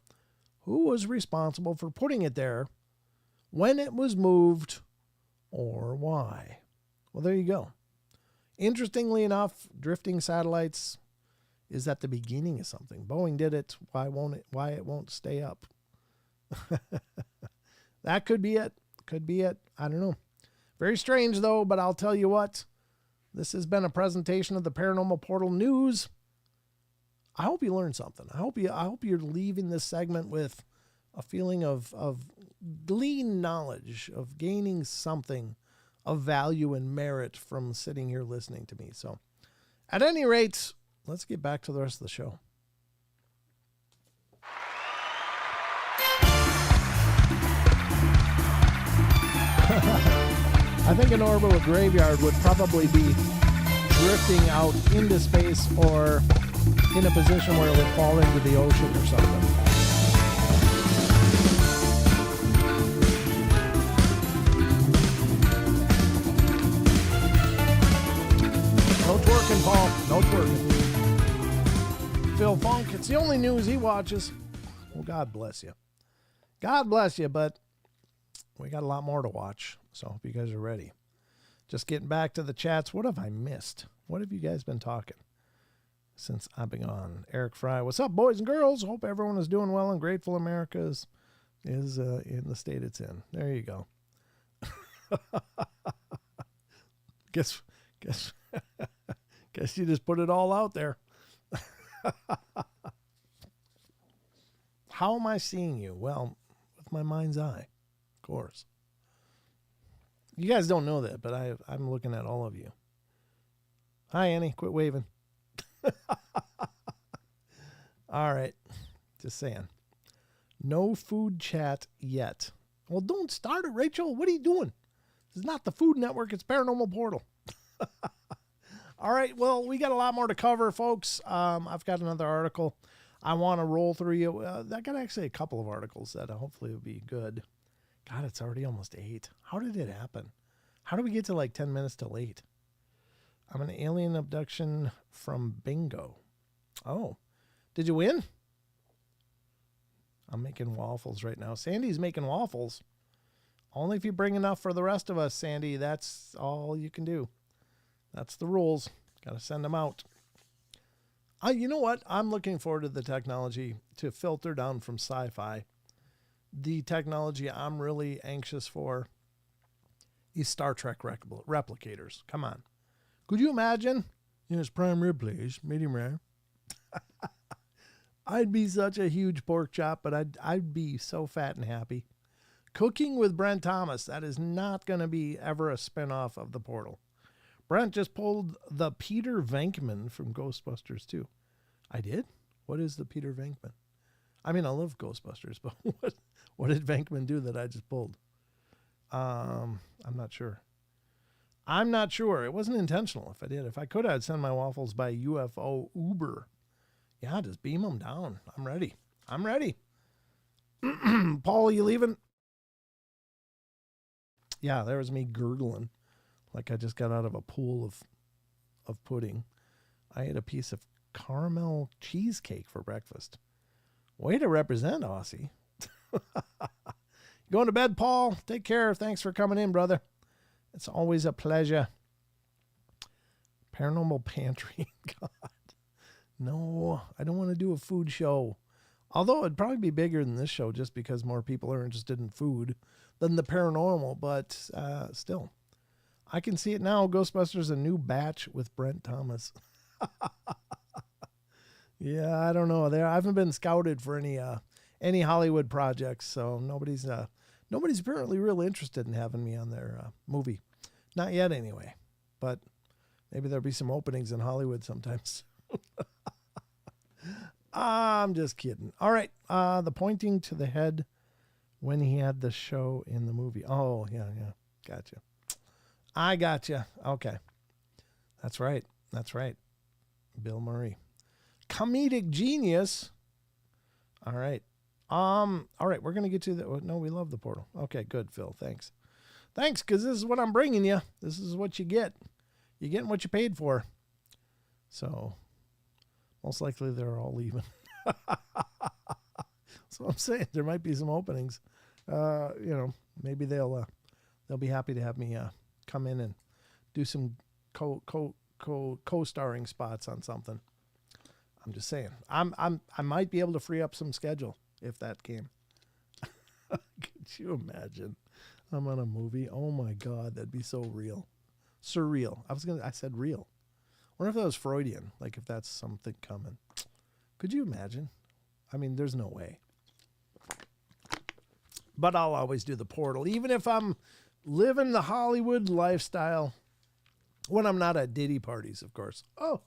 Speaker 1: who was responsible for putting it there, when it was moved, or why. Well, there you go. Interestingly enough, drifting satellites is at the beginning of something. Boeing did it. Why it won't stay up? That could be it. Could be it. I don't know. Very strange though, but I'll tell you what. This has been a presentation of the Paranormal Portal News. I hope you learned something. I hope you're leaving this segment with a feeling of gleaned knowledge, of gaining something of value and merit from sitting here listening to me. So, at any rate, let's get back to the rest of the show. I think an orbital graveyard would probably be drifting out into space or in a position where it would fall into the ocean or something. No twerking, Paul. No twerking. Phil Funk, it's the only news he watches. Well, God bless you. God bless you, but we got a lot more to watch, so I hope you guys are ready. Just getting back to the chats. What have I missed? What have you guys been talking since I've been on? Eric Fry, what's up, boys and girls? Hope everyone is doing well and grateful America is in the state it's in. There you go. Guess you just put it all out there. How am I seeing you? Well, with my mind's eye, of course. You guys don't know that, but I'm looking at all of you. Hi, Annie. Quit waving. All right. Just saying. No food chat yet. Well, don't start it, Rachel. What are you doing? This is not the Food Network. It's Paranormal Portal. All right. Well, we got a lot more to cover, folks. I've got another article I want to roll through you. I got actually a couple of articles that hopefully will be good. God, it's already almost 8. How did it happen? How did we get to like 10 minutes till 8? I'm an alien abduction from bingo. Oh, did you win? I'm making waffles right now. Sandy's making waffles. Only if you bring enough for the rest of us, Sandy. That's all you can do. That's the rules. Got to send them out. You know what? I'm looking forward to the technology to filter down from sci-fi. The technology I'm really anxious for is Star Trek replicators. Come on. Could you imagine? Yes, prime rib, please. Medium rare. I'd be such a huge pork chop, but I'd be so fat and happy. Cooking with Brent Thomas. That is not going to be ever a spinoff of The Portal. Brent just pulled the Peter Venkman from Ghostbusters 2. I did? What is the Peter Venkman? I mean, I love Ghostbusters, but what did Venkman do that I just pulled? I'm not sure. I'm not sure. It wasn't intentional if I did. If I could, I'd send my waffles by UFO Uber. Yeah, just beam them down. I'm ready. I'm ready. Paul, you leaving? Yeah, there was me gurgling like I just got out of a pool of pudding. I ate a piece of caramel cheesecake for breakfast. Way to represent, Aussie. Going to bed, Paul? Take care. Thanks for coming in, brother. It's always a pleasure. Paranormal Pantry. God. No, I don't want to do a food show. Although it'd probably be bigger than this show just because more people are interested in food than the paranormal. But still, I can see it now. Ghostbusters, a new batch with Brent Thomas. Yeah, I don't know. I haven't been scouted for any Hollywood projects, so nobody's apparently real interested in having me on their movie. Not yet, anyway. But maybe there'll be some openings in Hollywood sometimes. I'm just kidding. All right. The pointing to the head when he had the show in the movie. Oh, yeah. Gotcha. I gotcha. Okay. That's right. Bill Murray. Comedic genius. All right. All right. We're going to get to the, no, we love the portal. Okay, good, Phil. Thanks, because this is what I'm bringing you. This is what you get. You're getting what you paid for. So, most likely they're all leaving. So I'm saying there might be some openings. Maybe they'll be happy to have me come in and do some co-starring spots on something. I'm just saying. I might be able to free up some schedule if that came. Could you imagine? I'm on a movie. Oh my God, that'd be so real. Surreal. I said real. Wonder if that was Freudian, like if that's something coming. Could you imagine? I mean, there's no way. But I'll always do the portal, even if I'm living the Hollywood lifestyle when I'm not at Diddy parties, of course. Oh,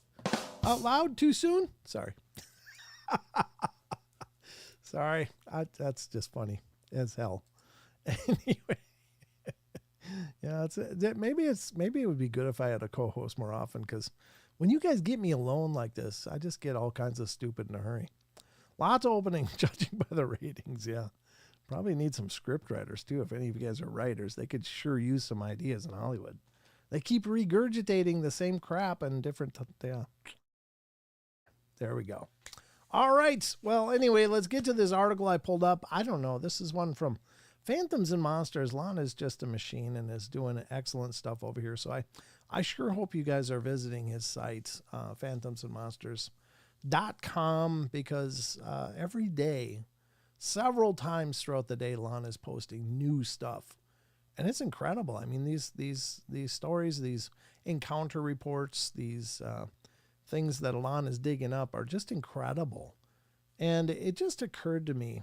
Speaker 1: out loud too soon? Sorry. Sorry. That's just funny as hell. Anyway. Yeah, maybe it would be good if I had a co-host more often, because when you guys get me alone like this, I just get all kinds of stupid in a hurry. Lots of opening, judging by the ratings. Yeah, probably need some script writers too. If any of you guys are writers, they could sure use some ideas in Hollywood. They keep regurgitating the same crap and different. Yeah, there we go. All right. Well, anyway, let's get to this article I pulled up. I don't know. This is one from Phantoms and Monsters. Lana's just a machine and is doing excellent stuff over here. So I sure hope you guys are visiting his site, phantomsandmonsters.com, because every day, several times throughout the day, Lana's posting new stuff. And it's incredible. I mean, these stories, these encounter reports, these things that Lana's digging up are just incredible. And it just occurred to me,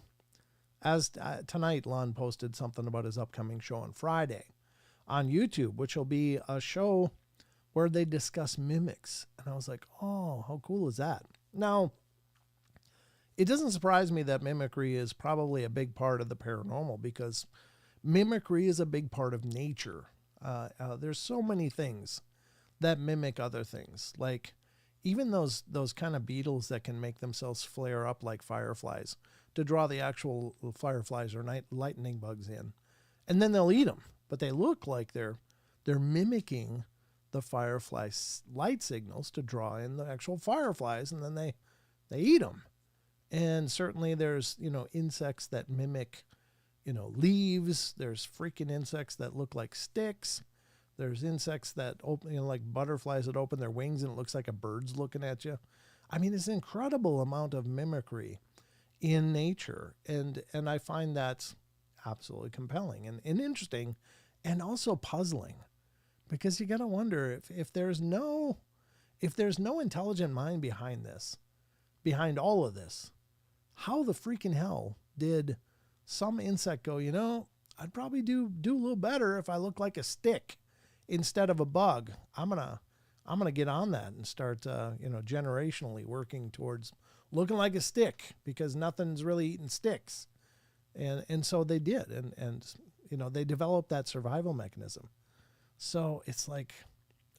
Speaker 1: as tonight, Lon posted something about his upcoming show on Friday on YouTube, which will be a show where they discuss mimics. And I was like, oh, how cool is that? Now, it doesn't surprise me that mimicry is probably a big part of the paranormal, because mimicry is a big part of nature. There's so many things that mimic other things, like even those kind of beetles that can make themselves flare up like fireflies to draw the actual fireflies or lightning bugs in. And then they'll eat them, but they look like they're mimicking the firefly light signals to draw in the actual fireflies, and then they eat them. And certainly there's, insects that mimic, leaves. There's freaking insects that look like sticks. There's insects that open, like butterflies that open their wings and it looks like a bird's looking at you. I mean, it's an incredible amount of mimicry in nature. And I find that absolutely compelling and interesting, and also puzzling, because you got to wonder if there's no intelligent mind behind this, behind all of this, how the freaking hell did some insect go, I'd probably do a little better if I look like a stick instead of a bug. I'm going to get on that and start, generationally working towards looking like a stick, because nothing's really eating sticks. And so they did. And they developed that survival mechanism. So it's like,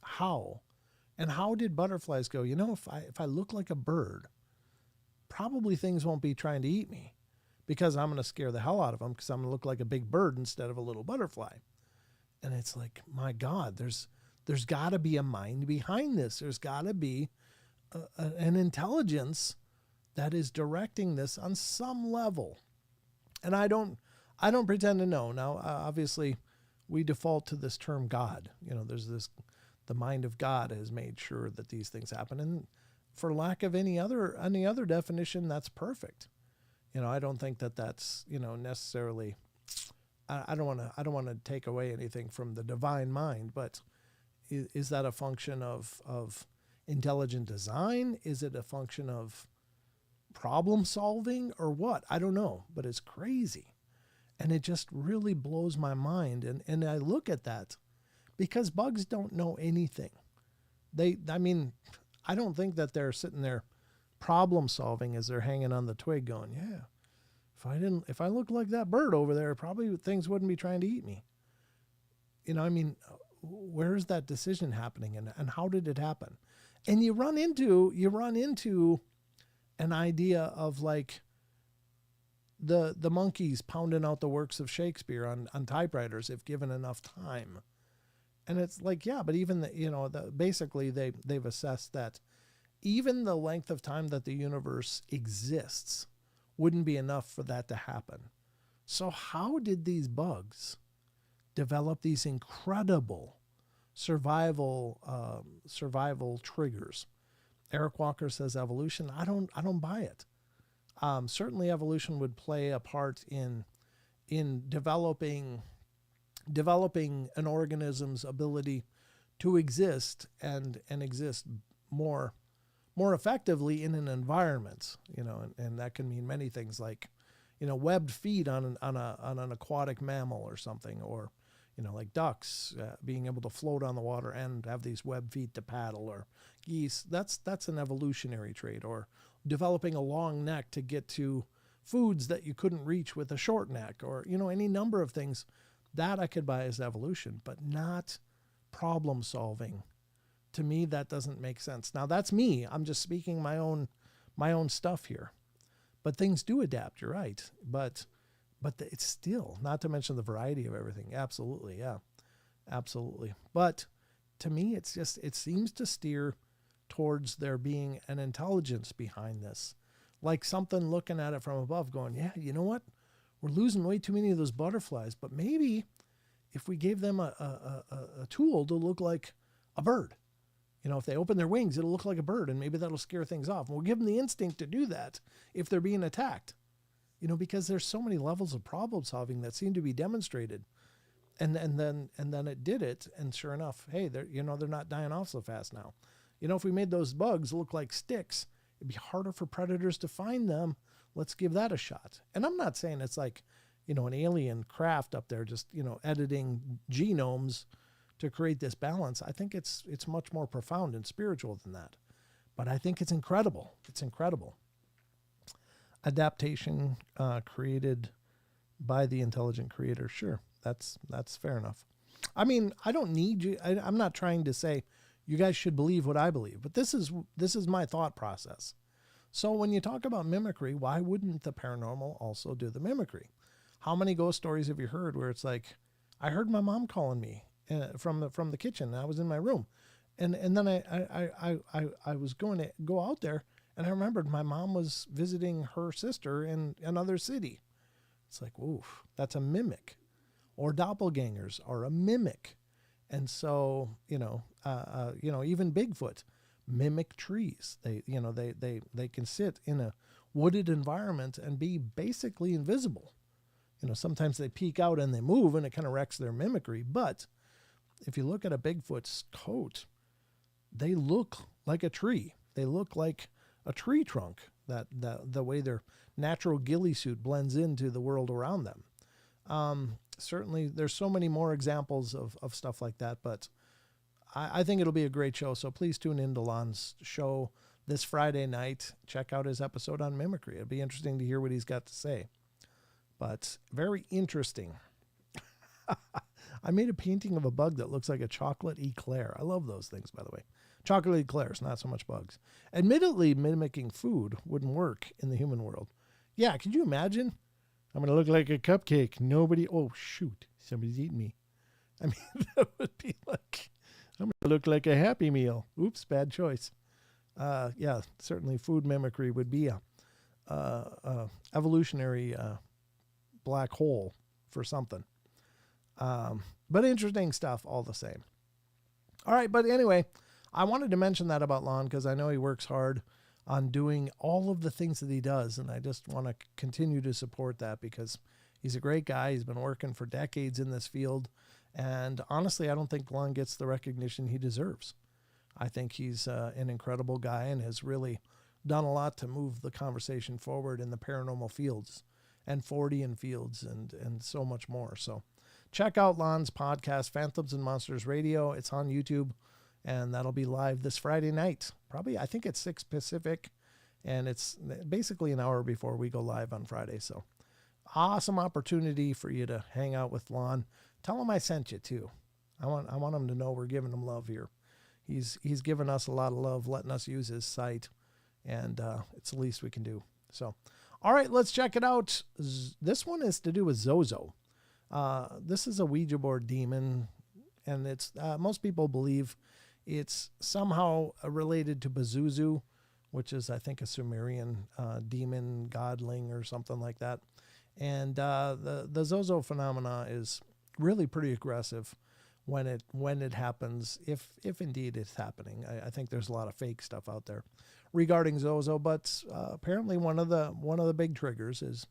Speaker 1: how? And how did butterflies go, if I look like a bird, probably things won't be trying to eat me, because I'm going to scare the hell out of them, because I'm going to look like a big bird instead of a little butterfly. And it's like, my God, there's got to be a mind behind this. There's got to be an intelligence that is directing this on some level. And I don't pretend to know. Now, obviously, we default to this term God. There's the mind of God has made sure that these things happen. And for lack of any other definition, that's perfect. I don't think that that's, necessarily, I don't want to take away anything from the divine mind, but is that a function of intelligent design? Is it a function of problem solving or what? I don't know, but it's crazy. And it just really blows my mind. And I look at that, because bugs don't know anything. I don't think that they're sitting there problem solving as they're hanging on the twig going, yeah, if I looked like that bird over there, probably things wouldn't be trying to eat me. I mean, where's that decision happening, and how did it happen? And you run into an idea of like the monkeys pounding out the works of Shakespeare on typewriters if given enough time. And it's like, yeah, but even basically they've assessed that even the length of time that the universe exists wouldn't be enough for that to happen. So how did these bugs develop these incredible survival triggers? Eric Walker says evolution. I don't buy it. Certainly evolution would play a part in developing an organism's ability to exist and exist more effectively in an environment, and that can mean many things like, webbed feet on an aquatic mammal or something, or, like ducks being able to float on the water and have these webbed feet to paddle, or geese. That's an evolutionary trait, or developing a long neck to get to foods that you couldn't reach with a short neck, or, any number of things that I could buy as evolution, but not problem solving. To me, that doesn't make sense. Now that's me. I'm just speaking my own stuff here, but things do adapt. You're right. But it's still, not to mention the variety of everything. Absolutely. Yeah, absolutely. But to me, it seems to steer towards there being an intelligence behind this, like something looking at it from above going, yeah, you know what? We're losing way too many of those butterflies, but maybe if we gave them a tool to look like a bird, if they open their wings, it'll look like a bird, and maybe that'll scare things off. And we'll give them the instinct to do that if they're being attacked, because there's so many levels of problem solving that seem to be demonstrated. And then it did it. And sure enough, hey, they're not dying off so fast now. If we made those bugs look like sticks, it'd be harder for predators to find them. Let's give that a shot. And I'm not saying it's like, an alien craft up there, just, editing genomes to create this balance. I think it's much more profound and spiritual than that. But I think it's incredible. It's incredible. Adaptation created by the intelligent creator. Sure, that's fair enough. I mean, I don't need you. I'm not trying to say you guys should believe what I believe, but this is my thought process. So when you talk about mimicry, why wouldn't the paranormal also do the mimicry? How many ghost stories have you heard where it's like, I heard my mom calling me from the kitchen. I was in my room, and then I was going to go out there, and I remembered my mom was visiting her sister in another city. It's like, oof, that's a mimic, or doppelgangers are a mimic, and so even Bigfoot mimic trees. They can sit in a wooded environment and be basically invisible. Sometimes they peek out and they move, and it kind of wrecks their mimicry. But if you look at a Bigfoot's coat, they look like a tree. They look like a tree trunk, that the way their natural ghillie suit blends into the world around them. Certainly, there's so many more examples of stuff like that, but I think it'll be a great show. So please tune in to Lon's show this Friday night. Check out his episode on mimicry. It'll be interesting to hear what he's got to say. But very interesting. I made a painting of a bug that looks like a chocolate eclair. I love those things, by the way. Chocolate eclairs, not so much bugs. Admittedly, mimicking food wouldn't work in the human world. Yeah, could you imagine? I'm going to look like a cupcake. Oh, shoot. Somebody's eating me. I mean, that would be like, I'm going to look like a Happy Meal. Oops, bad choice. Yeah, certainly food mimicry would be a evolutionary black hole for something. But interesting stuff all the same. All right, but anyway, I wanted to mention that about Lon because I know he works hard on doing all of the things that he does, and I just want to continue to support that because he's a great guy. He's been working for decades in this field, and honestly, I don't think Lon gets the recognition he deserves. I think he's an incredible guy and has really done a lot to move the conversation forward in the paranormal fields and Fortean fields and so much more. So check out Lon's podcast, Phantoms and Monsters Radio. It's on YouTube, and that'll be live this Friday night. Probably, I think it's 6 Pacific And it's basically an hour before we go live on Friday. So awesome opportunity for you to hang out with Lon. Tell him I sent you too. I want him to know we're giving him love here. He's given us a lot of love, letting us use his site, and it's the least we can do. So, all right, let's check it out. This one is to do with Zozo. This is a Ouija board demon, and it's most people believe it's somehow related to Pazuzu, which is, I think, a Sumerian demon godling or something like that. And the Zozo phenomena is really pretty aggressive when it happens, if indeed it's happening. I think there's a lot of fake stuff out there regarding Zozo, but apparently one of the big triggers is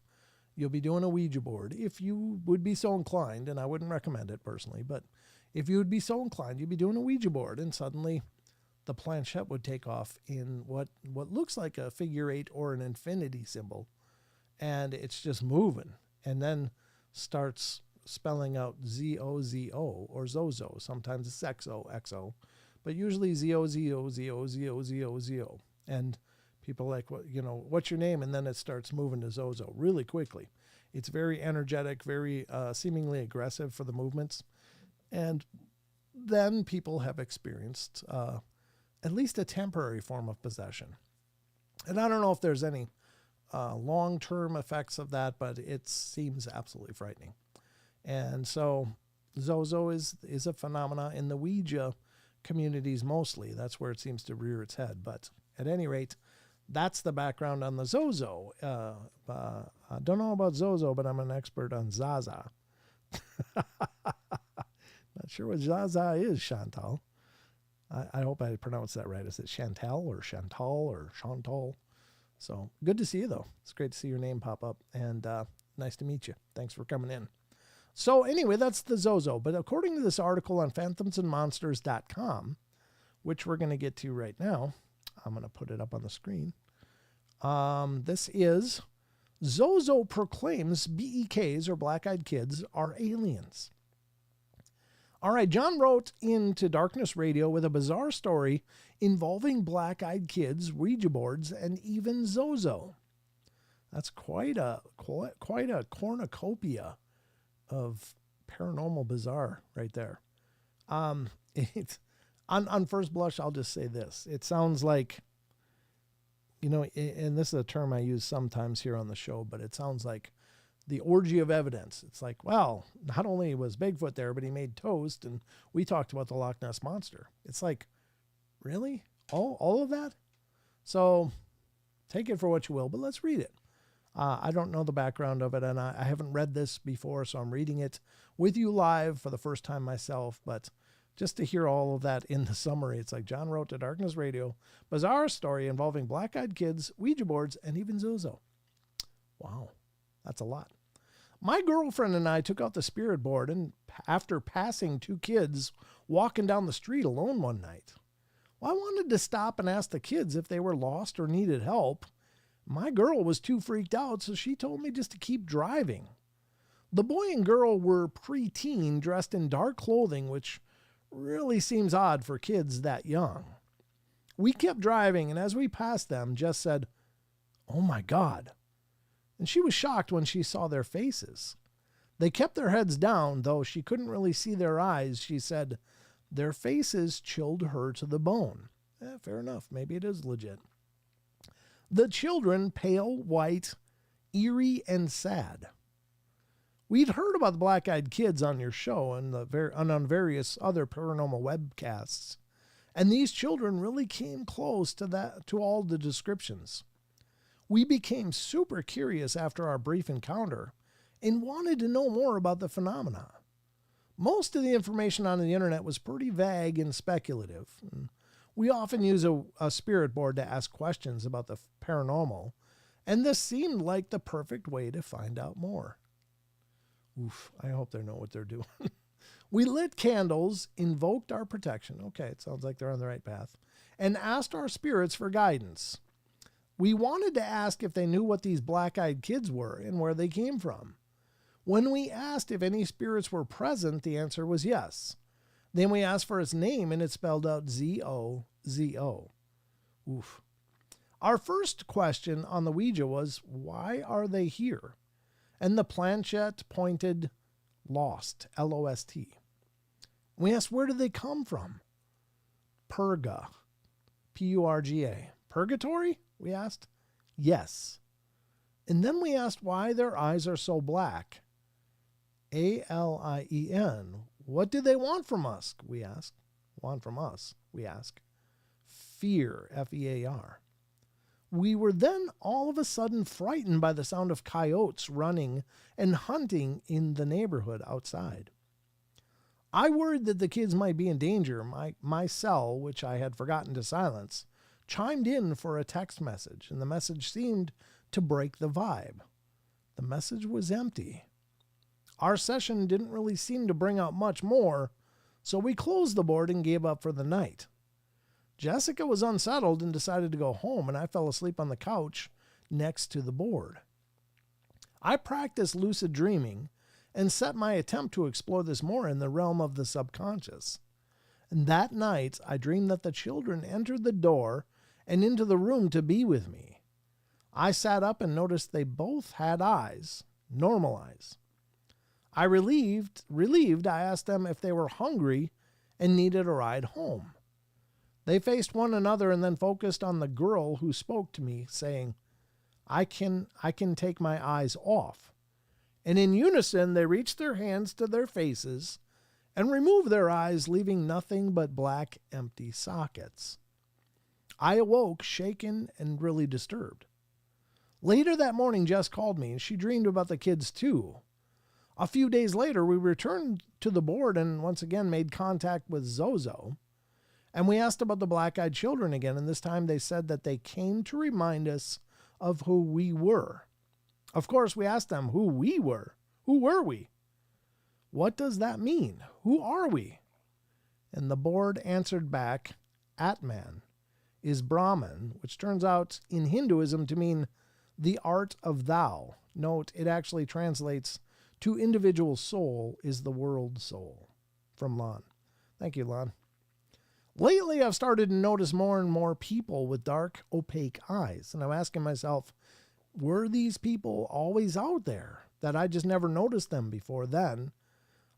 Speaker 1: you'll be doing a Ouija board if you would be so inclined, and I wouldn't recommend it personally, but if you would be so inclined, you'd be doing a Ouija board, and suddenly the planchette would take off in what looks like a figure 8 or an infinity symbol, and it's just moving, and then starts spelling out Z-O-Z-O or Zozo. Sometimes it's XO, but usually Z-O-Z-O, and people are like, what's your name? And then it starts moving to Zozo really quickly. It's very energetic, very seemingly aggressive for the movements. And then people have experienced at least a temporary form of possession. And I don't know if there's any long-term effects of that, but it seems absolutely frightening. And so Zozo is a phenomena in the Ouija communities mostly. That's where it seems to rear its head. But at any rate, that's the background on the Zozo. I don't know about Zozo, but I'm an expert on Zaza. Not sure what Zaza is, Chantal. I hope I pronounced that right. Is it Chantal or Chantal or Chantal? So good to see you, though. It's great to see your name pop up, and nice to meet you. Thanks for coming in. So anyway, that's the Zozo. But according to this article on phantomsandmonsters.com, which we're going to get to right now, I'm going to put it up on the screen. This is Zozo proclaims BEKs, or black-eyed kids, are aliens. All right, John wrote into Darkness Radio with a bizarre story involving black-eyed kids, Ouija boards, and even Zozo. That's quite a cornucopia of paranormal bizarre right there. On first blush, I'll just say this. It sounds like, and this is a term I use sometimes here on the show, but it sounds like the orgy of evidence. It's like, well, not only was Bigfoot there, but he made toast, and we talked about the Loch Ness Monster. It's like, really? All of that? So take it for what you will, but let's read it. I don't know the background of it, and I haven't read this before, so I'm reading it with you live for the first time myself, but just to hear all of that in the summary, it's like John wrote to Darkness Radio, bizarre story involving black-eyed kids, Ouija boards, and even Zozo. Wow, that's a lot. My girlfriend and I took out the spirit board, and after passing two kids walking down the street alone one night, well, I wanted to stop and ask the kids if they were lost or needed help. My girl was too freaked out, so she told me just to keep driving. The boy and girl were preteen, dressed in dark clothing, which really seems odd for kids that young. We kept driving, and as we passed them, Jess said, "Oh my God." And she was shocked when she saw their faces. They kept their heads down, though she couldn't really see their eyes. She said, their faces chilled her to the bone. Fair enough. Maybe it is legit. The children, pale, white, eerie, and sad. We'd heard about the black-eyed kids on your show and on various other paranormal webcasts, and these children really came close to all the descriptions. We became super curious after our brief encounter and wanted to know more about the phenomena. Most of the information on the internet was pretty vague and speculative. We often use a spirit board to ask questions about the paranormal, and this seemed like the perfect way to find out more. Oof, I hope they know what they're doing. We lit candles, invoked our protection. Okay, it sounds like they're on the right path. And asked our spirits for guidance. We wanted to ask if they knew what these black-eyed kids were and where they came from. When we asked if any spirits were present, the answer was yes. Then we asked for its name, and it spelled out Z-O-Z-O. Oof. Our first question on the Ouija was, why are they here? And the planchette pointed lost, L-O-S-T. We asked, where do they come from? Purga, P-U-R-G-A. Purgatory? We asked. Yes. And then we asked why their eyes are so black. A-L-I-E-N. What do they want from us? We asked. Want from us? We ask. Fear, F-E-A-R. We were then all of a sudden frightened by the sound of coyotes running and hunting in the neighborhood outside. I worried that the kids might be in danger. My cell, which I had forgotten to silence, chimed in for a text message, and the message seemed to break the vibe. The message was empty. Our session didn't really seem to bring out much more, so we closed the board and gave up for the night. Jessica was unsettled and decided to go home, and I fell asleep on the couch next to the board. I practiced lucid dreaming and set my attempt to explore this more in the realm of the subconscious. And that night, I dreamed that the children entered the door and into the room to be with me. I sat up and noticed they both had eyes, normal eyes. I relieved, I asked them if they were hungry and needed a ride home. They faced one another and then focused on the girl who spoke to me, saying, I can take my eyes off. And in unison, they reached their hands to their faces and removed their eyes, leaving nothing but black, empty sockets. I awoke, shaken and really disturbed. Later that morning, Jess called me, and she dreamed about the kids too. A few days later, we returned to the board and once again made contact with Zozo. And we asked about the black-eyed children again, and this time they said that they came to remind us of who we were. Of course, we asked them who we were. Who were we? What does that mean? Who are we? And the board answered back, Atman is Brahman, which turns out in Hinduism to mean the art of thou. Note, it actually translates to individual soul is the world soul. From Lon. Thank you, Lon. Lately, I've started to notice more and more people with dark, opaque eyes. And I'm asking myself, were these people always out there that I just never noticed them before then?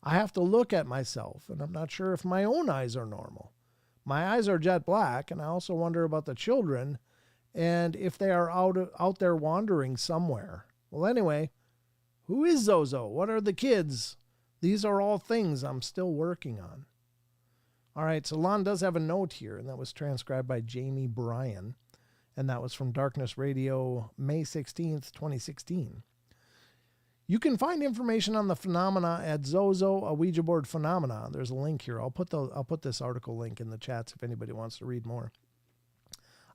Speaker 1: I have to look at myself, and I'm not sure if my own eyes are normal. My eyes are jet black, and I also wonder about the children and if they are out there wandering somewhere. Well, anyway, who is Zozo? What are the kids? These are all things I'm still working on. All right, so Lon does have a note here, and that was transcribed by Jamie Bryan, and that was from Darkness Radio, May 16th, 2016. You can find information on the phenomena at Zozo, a Ouija board phenomena. There's a link here. I'll put this article link in the chats if anybody wants to read more.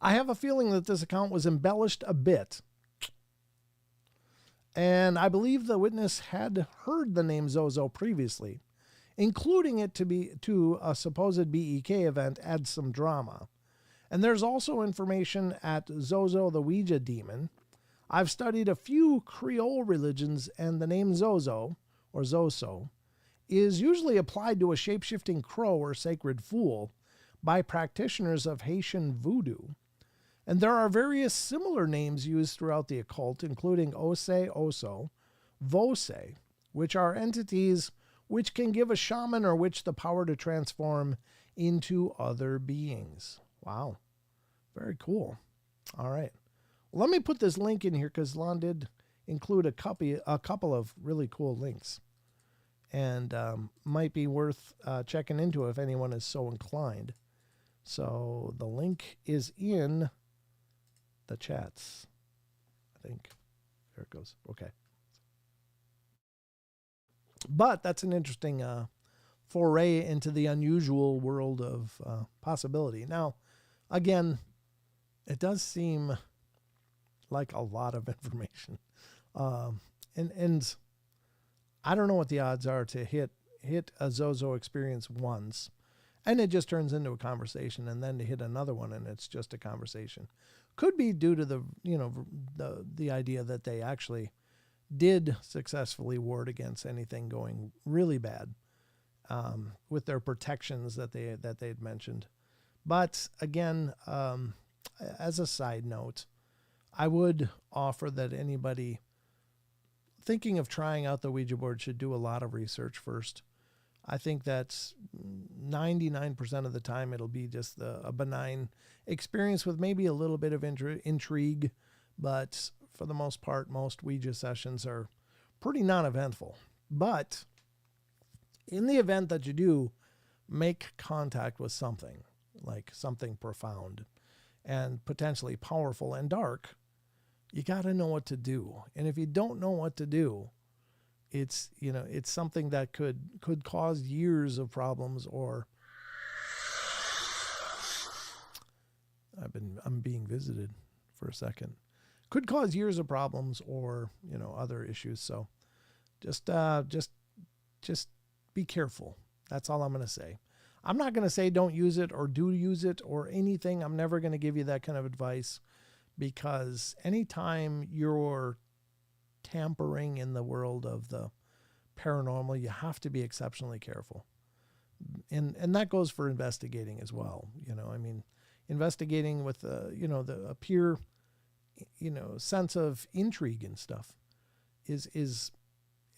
Speaker 1: I have a feeling that this account was embellished a bit, and I believe the witness had heard the name Zozo previously. Including it to a supposed BEK event adds some drama. And there's also information at Zozo the Ouija Demon. I've studied a few Creole religions, and the name Zozo, or Zoso, is usually applied to a shape-shifting crow or sacred fool by practitioners of Haitian voodoo. And there are various similar names used throughout the occult, including Ose, Oso, Vose, which are entities which can give a shaman or witch the power to transform into other beings. Wow. Very cool. All right. Well, let me put this link in here because Lon did include a couple of really cool links. And might be worth checking into if anyone is so inclined. So the link is in the chats, I think. There it goes. Okay. But that's an interesting foray into the unusual world of possibility. Now, again, it does seem like a lot of information. And I don't know what the odds are to hit a Zozo experience once, and it just turns into a conversation, and then to hit another one, and it's just a conversation. Could be due to the idea that they actually did successfully ward against anything going really bad with their protections that they had mentioned. But again, as a side note, I would offer that anybody thinking of trying out the Ouija board should do a lot of research first. I think that's 99% of the time it'll be just a benign experience with maybe a little bit of intrigue, but for the most part, most Ouija sessions are pretty non-eventful. But in the event that you do make contact with something, like something profound and potentially powerful and dark, you got to know what to do. And if you don't know what to do, it's something that could cause years of problems, or I'm being visited for a second. Could cause years of problems, or other issues. So just be careful. That's all I'm going to say. I'm not going to say don't use it or do use it or anything. I'm never going to give you that kind of advice, because anytime you're tampering in the world of the paranormal, you have to be exceptionally careful. And that goes for investigating as well. Investigating with a pure, sense of intrigue and stuff is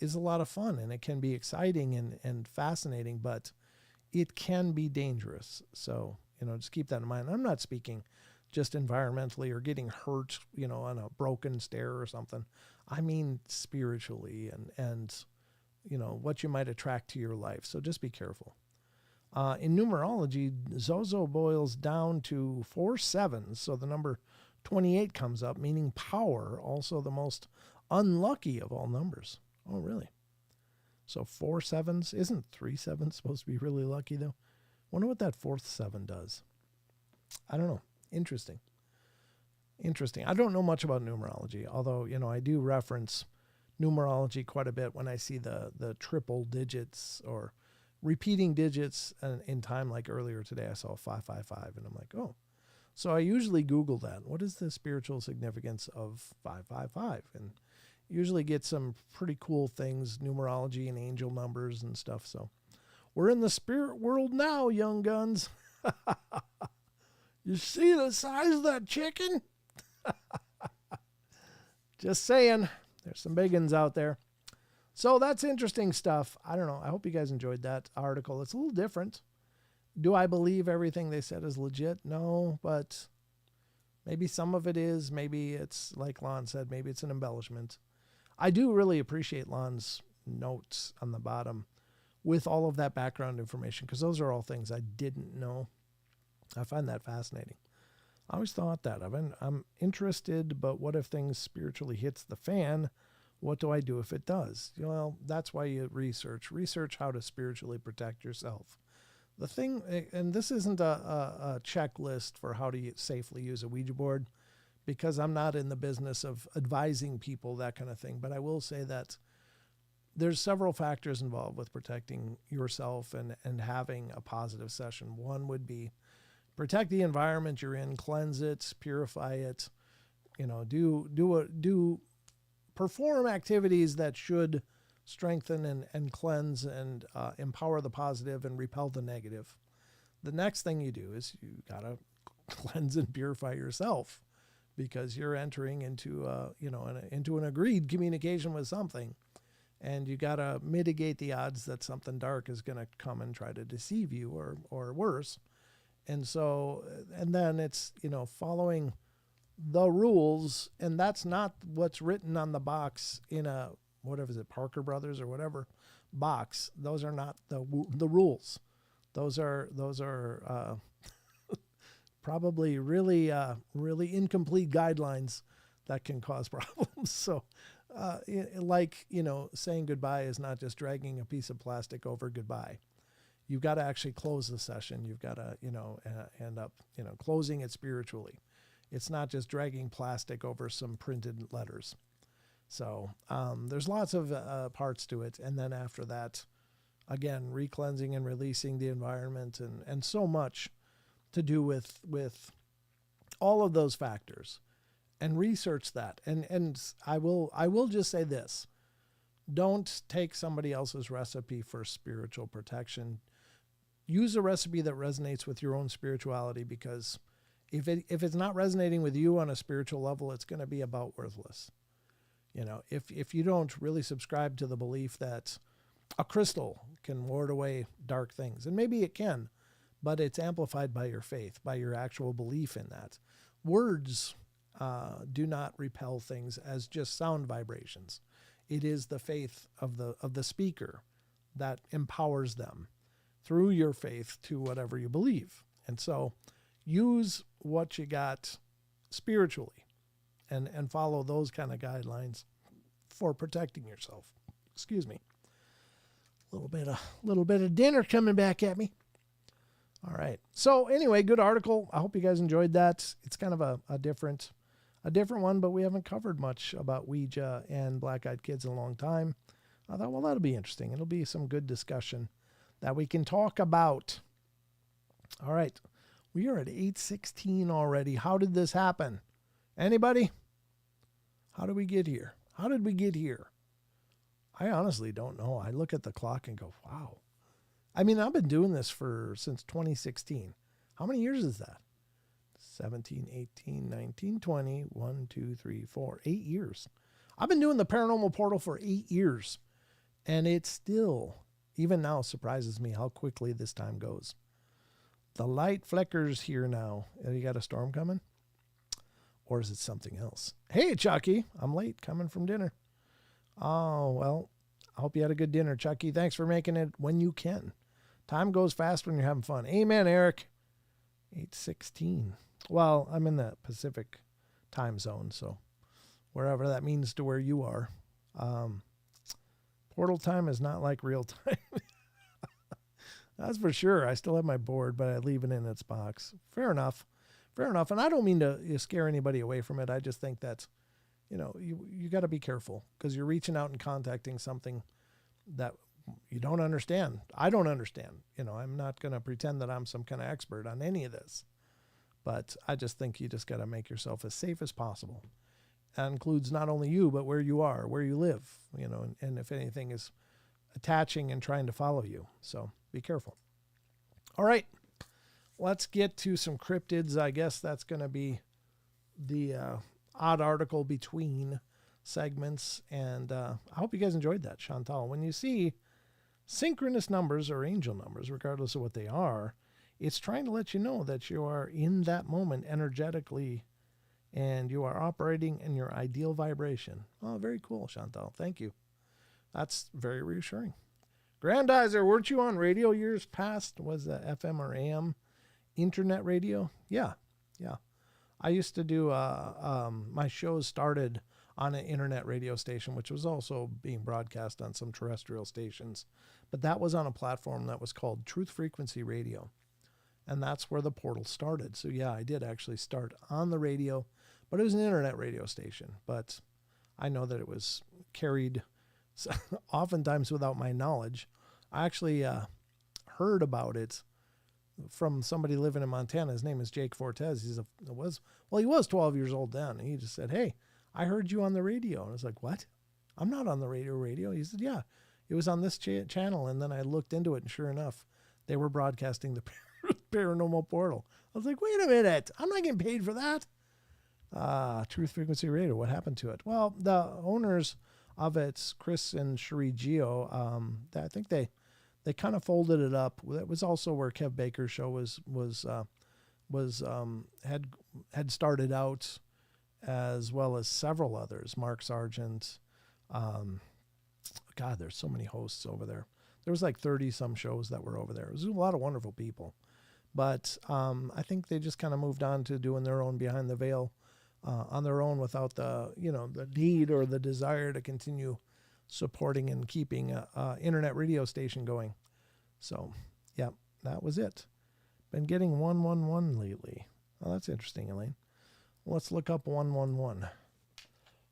Speaker 1: a lot of fun, and it can be exciting and fascinating, but it can be dangerous. So, just keep that in mind. I'm not speaking just environmentally or getting hurt, on a broken stair or something. I mean spiritually and what you might attract to your life. So just be careful. In numerology, Zozo boils down to 4 sevens. So the number 28 comes up, meaning power, also the most unlucky of all numbers. Oh, really? So 4 sevens? Isn't 3 sevens supposed to be really lucky, though? Wonder what that 4th 7 does. I don't know. Interesting. I don't know much about numerology, although, I do reference numerology quite a bit when I see the triple digits or repeating digits in time. Like earlier today, I saw 555, and I'm like, oh. So I usually Google that. What is the spiritual significance of 555? And usually get some pretty cool things, numerology and angel numbers and stuff. So we're in the spirit world now, young guns. You see the size of that chicken? Just saying, there's some big ones out there. So that's interesting stuff. I don't know. I hope you guys enjoyed that article. It's a little different. Do I believe everything they said is legit? No, but maybe some of it is. Maybe it's, like Lon said, maybe it's an embellishment. I do really appreciate Lon's notes on the bottom with all of that background information, because those are all things I didn't know. I find that fascinating. I always thought that. I'm interested, but what if things spiritually hits the fan? What do I do if it does? Well, that's why you research. Research how to spiritually protect yourself. The thing, and this isn't a checklist for how to safely use a Ouija board, because I'm not in the business of advising people, that kind of thing. But I will say that there's several factors involved with protecting yourself and having a positive session. One would be protect the environment you're in, cleanse it, purify it, perform activities that should strengthen and cleanse and empower the positive and repel the negative. The next thing you do is you got to cleanse and purify yourself, because you're entering into into an agreed communication with something, and you got to mitigate the odds that something dark is going to come and try to deceive you or worse. And so, and then it's, following the rules, and that's not what's written on the box in a, whatever is it, Parker Brothers or whatever box. Those are not the rules. Those are probably really incomplete guidelines that can cause problems. So, saying goodbye is not just dragging a piece of plastic over goodbye. You've got to actually close the session. You've got to, end up, closing it spiritually. It's not just dragging plastic over some printed letters. So there's lots of parts to it. And then after that, again, re-cleansing and releasing the environment and so much to do with all of those factors. And research that. And I will just say this. Don't take somebody else's recipe for spiritual protection. Use a recipe that resonates with your own spirituality, because If it's not resonating with you on a spiritual level, it's going to be about worthless. You know, if you don't really subscribe to the belief that a crystal can ward away dark things, and maybe it can, but it's amplified by your faith, by your actual belief in that. Words do not repel things as just sound vibrations. It is the faith of the speaker that empowers them through your faith to whatever you believe. And so use what you got spiritually and follow those kind of guidelines for protecting yourself. Excuse me. A little bit of dinner coming back at me. All right. So anyway, good article. I hope you guys enjoyed that. It's kind of a different one, but we haven't covered much about Ouija and black-eyed kids in a long time. I thought, well, that'll be interesting. It'll be some good discussion that we can talk about. All right. We are at 8:16 already. How did this happen? Anybody? How did we get here? How did we get here? I honestly don't know. I look at the clock and go, wow. I mean, I've been doing this since 2016. How many years is that? 17, 18, 19, 20, 1, 2, 3, 4, 8 years. I've been doing the Paranormal Portal for 8 years. And it still, even now, surprises me how quickly this time goes. The light flickers here now. You got a storm coming? Or is it something else? Hey, Chucky, I'm late coming from dinner. Oh, well, I hope you had a good dinner, Chucky. Thanks for making it when you can. Time goes fast when you're having fun. Amen, Eric. 8:16. Well, I'm in the Pacific time zone, so wherever that means to where you are. Portal time is not like real time. That's for sure. I still have my board, but I leave it in its box. Fair enough. And I don't mean to scare anybody away from it. I just think that, you got to be careful because you're reaching out and contacting something that you don't understand. I don't understand. I'm not going to pretend that I'm some kind of expert on any of this. But I just think you just got to make yourself as safe as possible. That includes not only you, but where you are, where you live, and if anything is attaching and trying to follow you. So be careful. All right. Let's get to some cryptids. I guess that's going to be the odd article between segments. And I hope you guys enjoyed that, Chantal. When you see synchronous numbers or angel numbers, regardless of what they are, it's trying to let you know that you are in that moment energetically and you are operating in your ideal vibration. Oh, very cool, Chantal. Thank you. That's very reassuring. Grandizer, weren't you on radio years past? Was that FM or AM? Internet radio? Yeah. I used to do, my shows started on an internet radio station, which was also being broadcast on some terrestrial stations. But that was on a platform that was called Truth Frequency Radio. And that's where the portal started. So yeah, I did actually start on the radio, but it was an internet radio station. But I know that it was carried oftentimes without my knowledge. I actually heard about it from somebody living in Montana. His name is Jake Fortes. He was 12 years old then. And he just said, hey, I heard you on the radio. And I was like, what? I'm not on the radio. He said, yeah, it was on this channel. And then I looked into it, and sure enough, they were broadcasting the Paranormal Portal. I was like, wait a minute, I'm not getting paid for that. Truth Frequency Radio, what happened to it? Well, the owners of it, Chris and Cherie Geo, I think they kind of folded it up. That was also where Kev Baker's show had started out, as well as several others. Mark Sargent. God, there's so many hosts over there. There was like 30 some shows that were over there. It was a lot of wonderful people. But I think they just kind of moved on to doing their own behind the veil on their own without the need or the desire to continue supporting and keeping a internet radio station going. So, yeah, that was it. Been getting 111 lately. Oh, that's interesting, Elaine. Let's look up 111.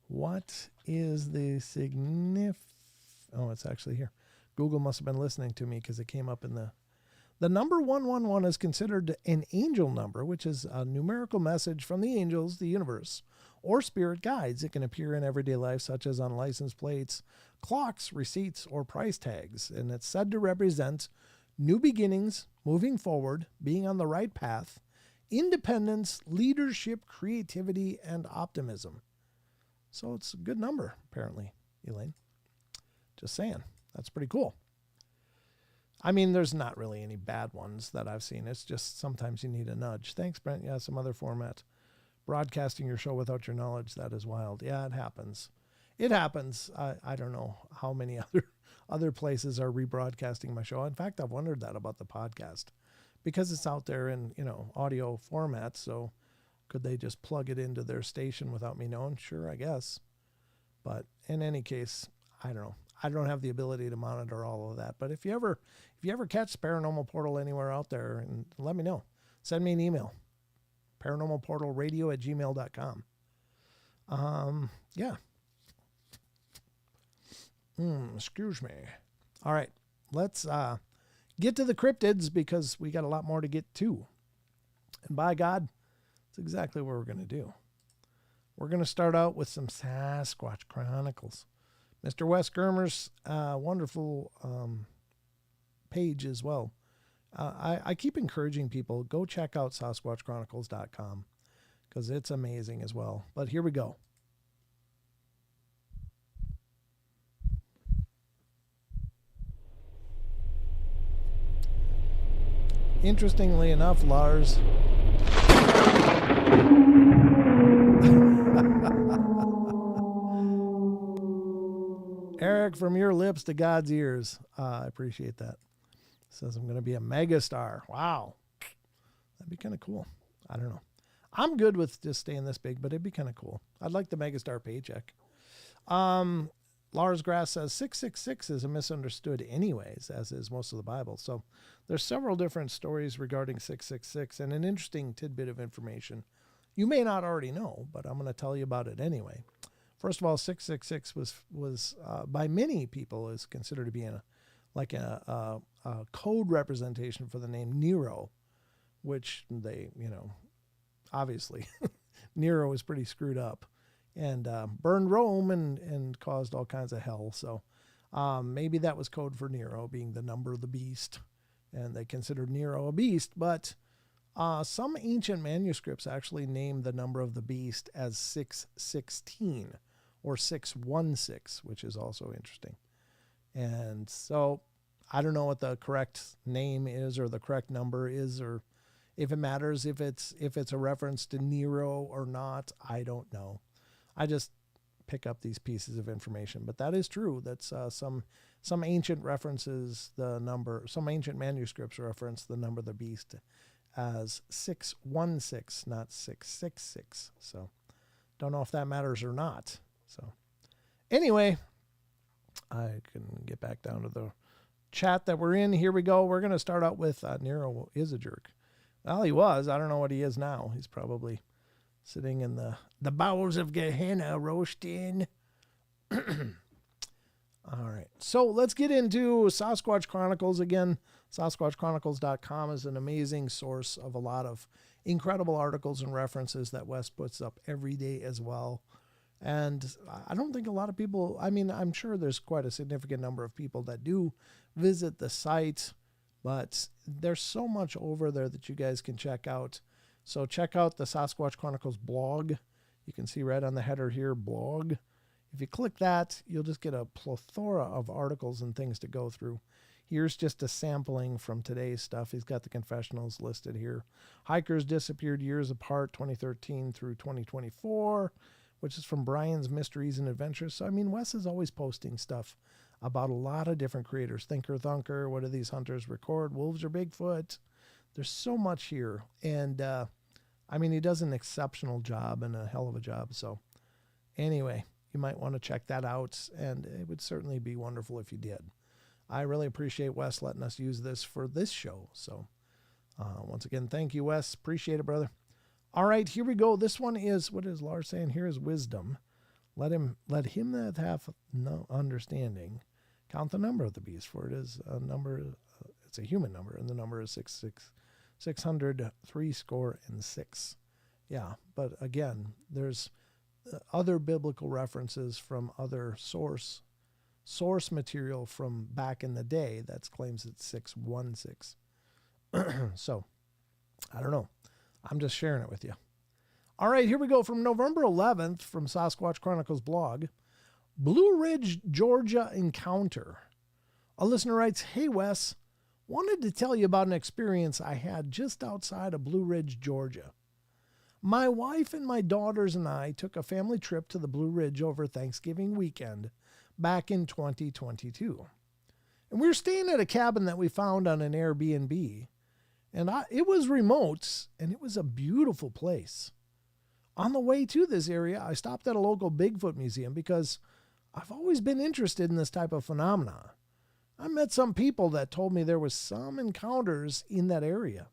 Speaker 1: What is the Oh, it's actually here. Google must have been listening to me because it came up in the number 111 is considered an angel number, which is a numerical message from the angels, the universe, or spirit guides. It can appear in everyday life, such as on license plates, clocks, receipts, or price tags. And it's said to represent new beginnings, moving forward, being on the right path, independence, leadership, creativity, and optimism. So it's a good number, apparently, Elaine. Just saying. That's pretty cool. I mean, there's not really any bad ones that I've seen. It's just sometimes you need a nudge. Thanks, Brent. Yeah, some other format. Broadcasting your show without your knowledge, that is wild. Yeah, it happens. It happens. I don't know how many other places are rebroadcasting my show. In fact, I've wondered that about the podcast because it's out there in, audio format. So could they just plug it into their station without me knowing? Sure, I guess. But in any case, I don't know. I don't have the ability to monitor all of that. But if you ever catch Paranormal Portal anywhere out there, and let me know. Send me an email. paranormalportalradio@gmail.com. Yeah. Excuse me. All right. Let's get to the cryptids because we got a lot more to get to. And by God, that's exactly what we're going to do. We're going to start out with some Sasquatch Chronicles. Mr. Wes Germer's wonderful page as well. I keep encouraging people, go check out SasquatchChronicles.com because it's amazing as well. But here we go. Interestingly enough, Lars... Eric, from your lips to God's ears. I appreciate that. Says I'm going to be a megastar. Wow. That'd be kind of cool. I don't know. I'm good with just staying this big, but it'd be kind of cool. I'd like the megastar paycheck. Lars Grass says 666 is a misunderstood anyways, as is most of the Bible. So there's several different stories regarding 666 and an interesting tidbit of information you may not already know, but I'm going to tell you about it anyway. First of all, 666 was by many people is considered to be a code representation for the name Nero, which they, obviously Nero was pretty screwed up and burned Rome and caused all kinds of hell. So maybe that was code for Nero being the number of the beast, and they considered Nero a beast. But some ancient manuscripts actually name the number of the beast as 616 or 616, which is also interesting. And so I don't know what the correct name is or the correct number is, or if it matters, if it's a reference to Nero or not, I don't know. I just pick up these pieces of information, but that is true. That's some ancient references some ancient manuscripts reference the number of the beast as 616, not 666. So don't know if that matters or not. So anyway, I can get back down to the chat that we're in. Here we go. We're going to start out with Nero is a jerk. Well, he was. I don't know what he is now. He's probably sitting in the bowels of Gehenna roasting. All right. So let's get into Sasquatch Chronicles again. SasquatchChronicles.com is an amazing source of a lot of incredible articles and references that Wes puts up every day as well. And I don't think a lot of people, I'm sure there's quite a significant number of people that do visit the site, but there's so much over there that you guys can check out. So check out the Sasquatch Chronicles blog. You can see right on the header here, blog. If you click that, you'll just get a plethora of articles and things to go through. Here's just a sampling from today's stuff. He's got the confessionals listed here. Hikers disappeared years apart, 2013 through 2024, which is from Brian's Mysteries and Adventures. So, Wes is always posting stuff about a lot of different creators. Thinker Thunker, what do these hunters record? Wolves or Bigfoot? There's so much here. And, he does an exceptional job and a hell of a job. So, anyway, you might want to check that out. And it would certainly be wonderful if you did. I really appreciate Wes letting us use this for this show. So, once again, thank you, Wes. Appreciate it, brother. All right, here we go. This one is, what is Lars saying? Here is wisdom. Let him that hath no understanding count the number of the beast, for it is a number, it's a human number, and the number is 666. Yeah, but again, there's other biblical references from other source material from back in the day that claims it's 616. So, I don't know. I'm just sharing it with you. All right, here we go from November 11th from Sasquatch Chronicles blog. Blue Ridge, Georgia encounter. A listener writes, "Hey Wes, wanted to tell you about an experience I had just outside of Blue Ridge, Georgia. My wife and my daughters and I took a family trip to the Blue Ridge over Thanksgiving weekend back in 2022. And we were staying at a cabin that we found on an Airbnb. And it was remote, and it was a beautiful place. On the way to this area, I stopped at a local Bigfoot museum because I've always been interested in this type of phenomena. I met some people that told me there was some encounters in that area.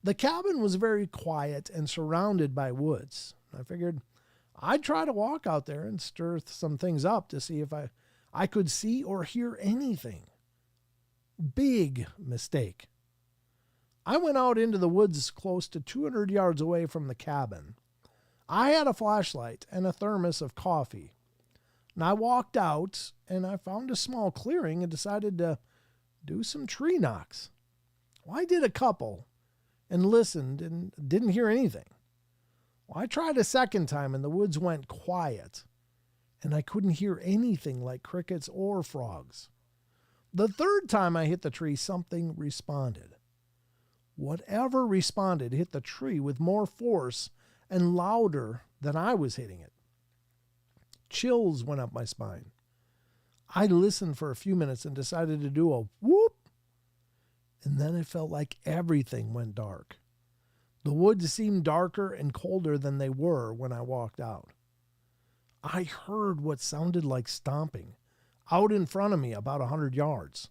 Speaker 1: The cabin was very quiet and surrounded by woods. I figured I'd try to walk out there and stir some things up to see if I could see or hear anything. Big mistake. I went out into the woods close to 200 yards away from the cabin. I had a flashlight and a thermos of coffee. And I walked out and I found a small clearing and decided to do some tree knocks. Well, I did a couple and listened and didn't hear anything. Well, I tried a second time and the woods went quiet and I couldn't hear anything like crickets or frogs. The third time I hit the tree, something responded. Whatever responded hit the tree with more force and louder than I was hitting it. Chills went up my spine. I listened for a few minutes and decided to do a whoop. And then it felt like everything went dark. The woods seemed darker and colder than they were when I walked out. I heard what sounded like stomping out in front of me about 100 yards.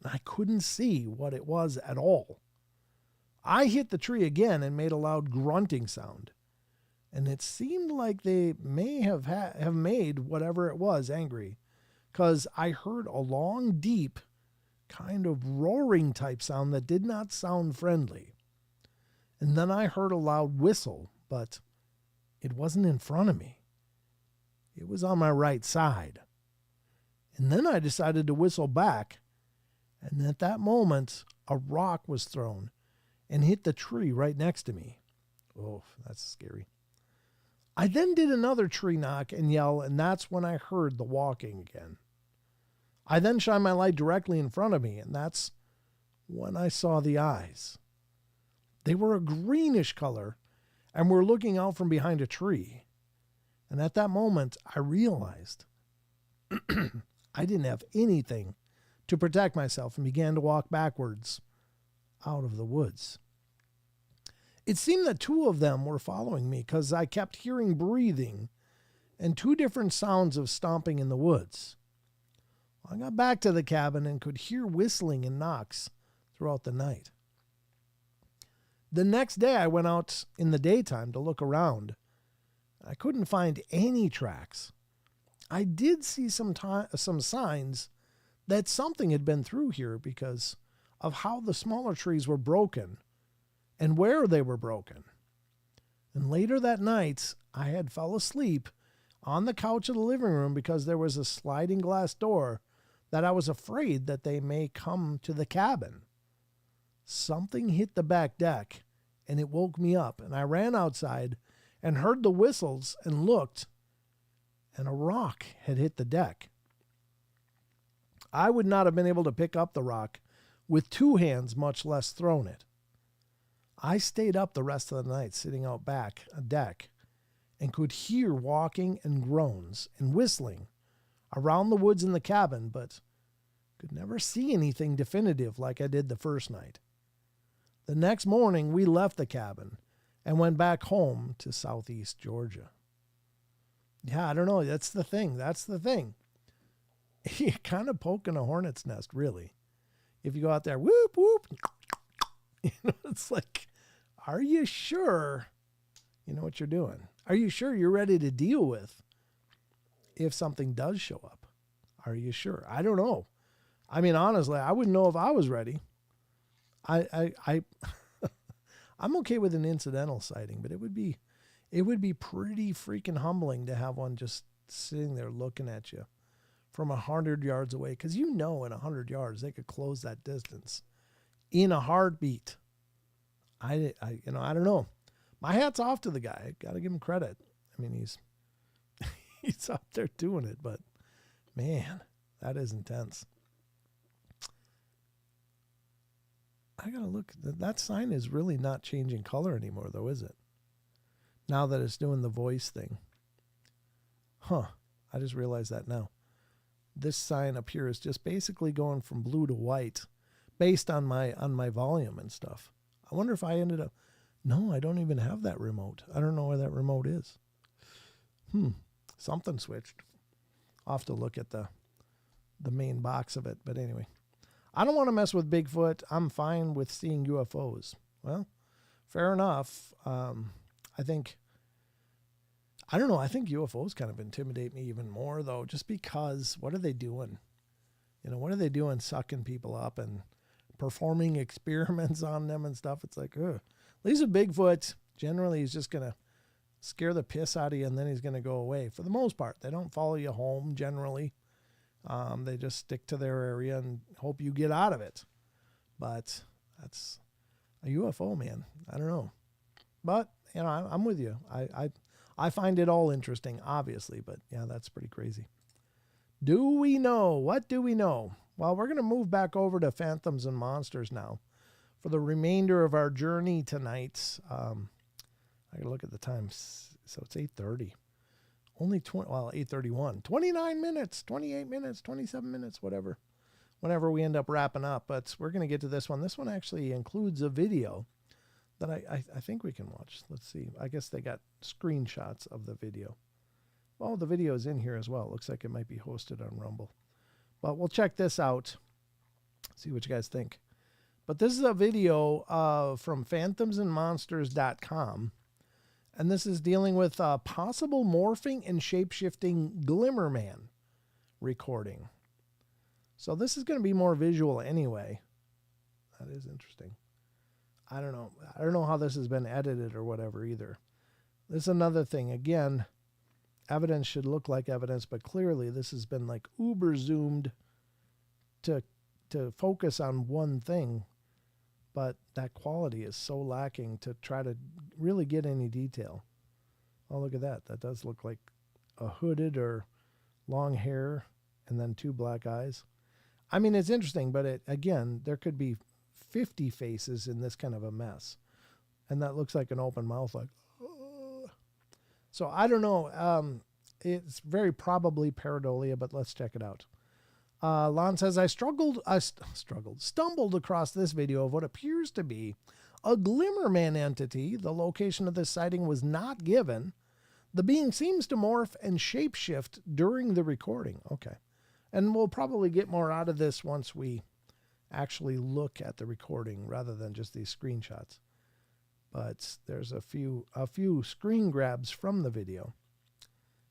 Speaker 1: I couldn't see what it was at all. I hit the tree again and made a loud grunting sound. And it seemed like they may have made whatever it was angry, because I heard a long, deep, kind of roaring type sound that did not sound friendly. And then I heard a loud whistle, but it wasn't in front of me. It was on my right side. And then I decided to whistle back, and at that moment, a rock was thrown and hit the tree right next to me. Oh, that's scary. I then did another tree knock and yell, and that's when I heard the walking again. I then shined my light directly in front of me, and that's when I saw the eyes. They were a greenish color and were looking out from behind a tree. And at that moment, I realized I didn't have anything to protect myself and began to walk backwards out of the woods. It seemed that two of them were following me because I kept hearing breathing and two different sounds of stomping in the woods. I got back to the cabin and could hear whistling and knocks throughout the night. The next day I went out in the daytime to look around. I couldn't find any tracks. I did see some signs that something had been through here because of how the smaller trees were broken and where they were broken. And later that night, I had fell asleep on the couch of the living room because there was a sliding glass door that I was afraid that they may come to the cabin. Something hit the back deck and it woke me up, and I ran outside and heard the whistles and looked, and a rock had hit the deck. I would not have been able to pick up the rock with two hands, much less thrown it. I stayed up the rest of the night sitting out back a deck and could hear walking and groans and whistling around the woods in the cabin, but could never see anything definitive like I did the first night. The next morning, we left the cabin and went back home to southeast Georgia. Yeah, I don't know. That's the thing. You're kind of poking a hornet's nest, really. If you go out there, whoop, whoop, it's like, are you sure you know what you're doing? Are you sure you're ready to deal with if something does show up? Are you sure? I don't know. I mean, honestly, I wouldn't know if I was ready. I'm okay with an incidental sighting, but it would be pretty freaking humbling to have one just sitting there looking at you from 100 yards away. Because in 100 yards, they could close that distance in a heartbeat. I don't know. My hat's off to the guy. Got to give him credit. I mean, he's he's up there doing it, but man, that is intense. I gotta look. That sign is really not changing color anymore, though, is it? Now that it's doing the voice thing. Huh. I just realized that now. This sign up here is just basically going from blue to white based on my volume and stuff. I wonder if I ended up... No, I don't even have that remote. I don't know where that remote is. Something switched. I'll have to look at the main box of it. But anyway, I don't want to mess with Bigfoot. I'm fine with seeing UFOs. Well, fair enough. I think UFOs kind of intimidate me even more, though, just because what are they doing? What are they doing sucking people up and performing experiments on them and stuff? It's like, ugh. At least with Bigfoot, generally he's just going to scare the piss out of you and then he's going to go away. For the most part, they don't follow you home generally. They just stick to their area and hope you get out of it. But that's a UFO, man. I don't know. But, I'm with you. I find it all interesting, obviously, but yeah, that's pretty crazy. Do we know? What do we know? Well, we're going to move back over to Phantoms and Monsters now for the remainder of our journey tonight. I got to look at the time. So it's 8:30. Only 8:31. 29 minutes, 28 minutes, 27 minutes, whatever. Whenever we end up wrapping up. But we're going to get to this one. This one actually includes a video that I think we can watch. Let's see. I guess they got screenshots of the video. Well, the video is in here as well. It looks like it might be hosted on Rumble. But we'll check this out. See what you guys think. But this is a video from phantomsandmonsters.com. And this is dealing with possible morphing and shape-shifting Glimmerman recording. So this is going to be more visual anyway. That is interesting. I don't know. I don't know how this has been edited or whatever either. This is another thing. Again, evidence should look like evidence, but clearly this has been like uber zoomed to focus on one thing. But that quality is so lacking to try to really get any detail. Oh, look at that. That does look like a hooded or long hair and then two black eyes. I mean, it's interesting, but again, there could be 50 faces in this kind of a mess. And that looks like an open mouth, like, oh. So I don't know. It's very probably pareidolia, but let's check it out. Lon says, I stumbled across this video of what appears to be a Glimmerman entity. The location of this sighting was not given. The being seems to morph and shapeshift during the recording. Okay. And we'll probably get more out of this once we actually look at the recording rather than just these screenshots. But there's a few screen grabs from the video.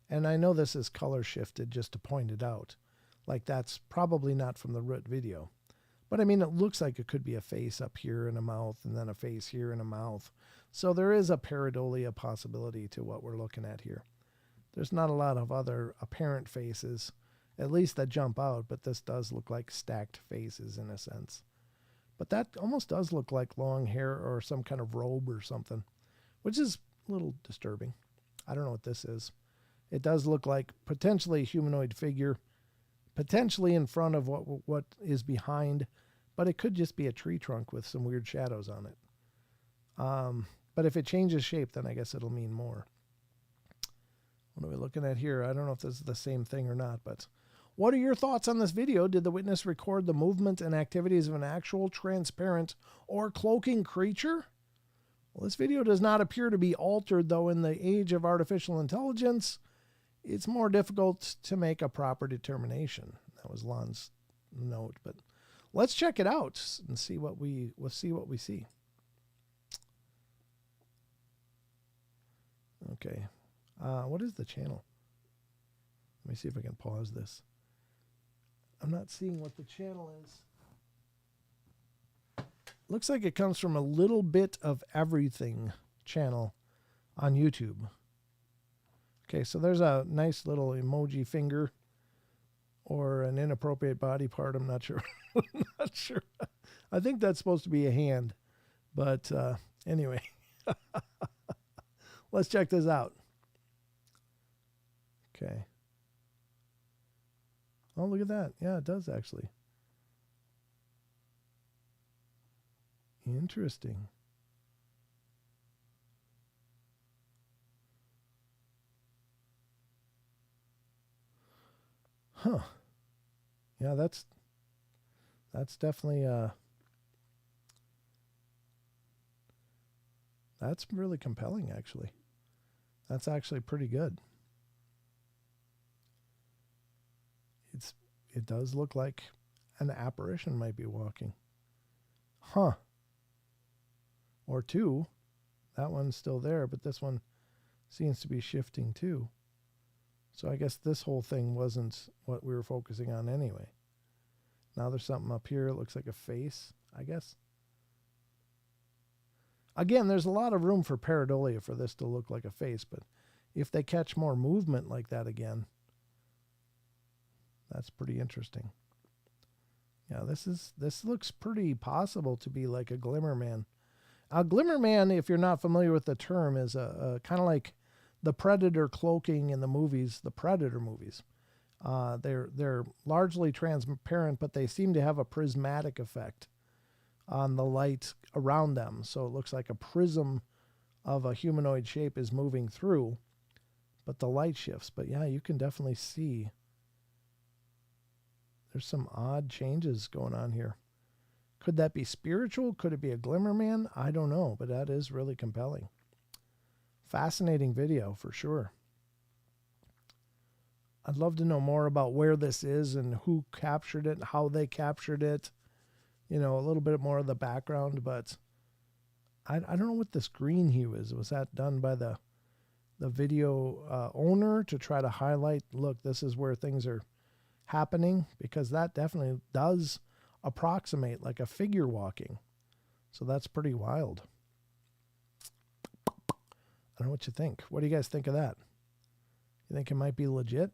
Speaker 1: And I know this is color shifted just to point it out. Like that's probably not from the root video. But I mean, it looks like it could be a face up here and a mouth and then a face here and a mouth. So there is a pareidolia possibility to what we're looking at here. There's not a lot of other apparent faces, at least that jump out, but this does look like stacked faces in a sense. But that almost does look like long hair or some kind of robe or something, which is a little disturbing. I don't know what this is. It does look like potentially a humanoid figure, potentially in front of what is behind, but it could just be a tree trunk with some weird shadows on it. But if it changes shape, then I guess it'll mean more. What are we looking at here? I don't know if this is the same thing or not, but what are your thoughts on this video? Did the witness record the movement and activities of an actual transparent or cloaking creature? Well, this video does not appear to be altered, though in the age of artificial intelligence, it's more difficult to make a proper determination. That was Lon's note, but let's check it out and see what we see. Okay. What is the channel? Let me see if I can pause this. I'm not seeing what the channel is. Looks like it comes from a little bit of everything channel on YouTube. Okay, so there's a nice little emoji finger or an inappropriate body part. I'm not sure. I'm not sure. I think that's supposed to be a hand. But Anyway, let's check this out. Okay. Oh, look at that. Yeah, it does actually. Interesting. Huh. Yeah, that's definitely that's really compelling actually. That's actually pretty good. It does look like an apparition might be walking. Huh. Or two. That one's still there, but this one seems to be shifting too. So I guess this whole thing wasn't what we were focusing on anyway. Now there's something up here. It looks like a face, I guess. Again, there's a lot of room for pareidolia for this to look like a face, but if they catch more movement like that again, that's pretty interesting. Yeah, this looks pretty possible to be like a glimmer man. A glimmer man, if you're not familiar with the term, is a kind of like the Predator cloaking in the movies, the Predator movies. They're largely transparent, but they seem to have a prismatic effect on the light around them. So it looks like a prism of a humanoid shape is moving through, but the light shifts. But yeah, you can definitely see there's some odd changes going on here. Could that be spiritual? Could it be a glimmer man? I don't know, but that is really compelling. Fascinating video for sure. I'd love to know more about where this is and who captured it, how they captured it. You know, a little bit more of the background, but I don't know what this green hue is. Was that done by the video owner to try to highlight, look, this is where things are happening? Because that definitely does approximate like a figure walking. So that's pretty wild. I don't know what you think. What do you guys think of that? You think it might be legit?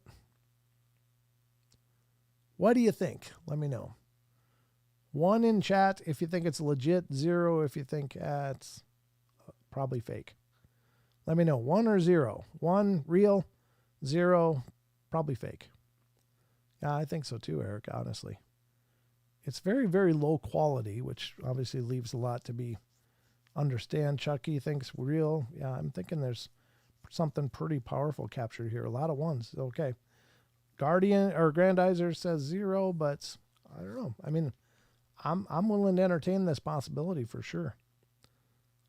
Speaker 1: What do you think? Let me know. 1 in chat if you think it's legit. 0 if you think it's probably fake. Let me know. 1 or 0. 1 real, 0 probably fake. Yeah, I think so too, Eric, honestly. It's very, very low quality, which obviously leaves a lot to be understand. Chucky thinks real. Yeah, I'm thinking there's something pretty powerful captured here. A lot of ones. Okay. Guardian or Grandizer says 0, but I don't know. I mean, I'm willing to entertain this possibility for sure.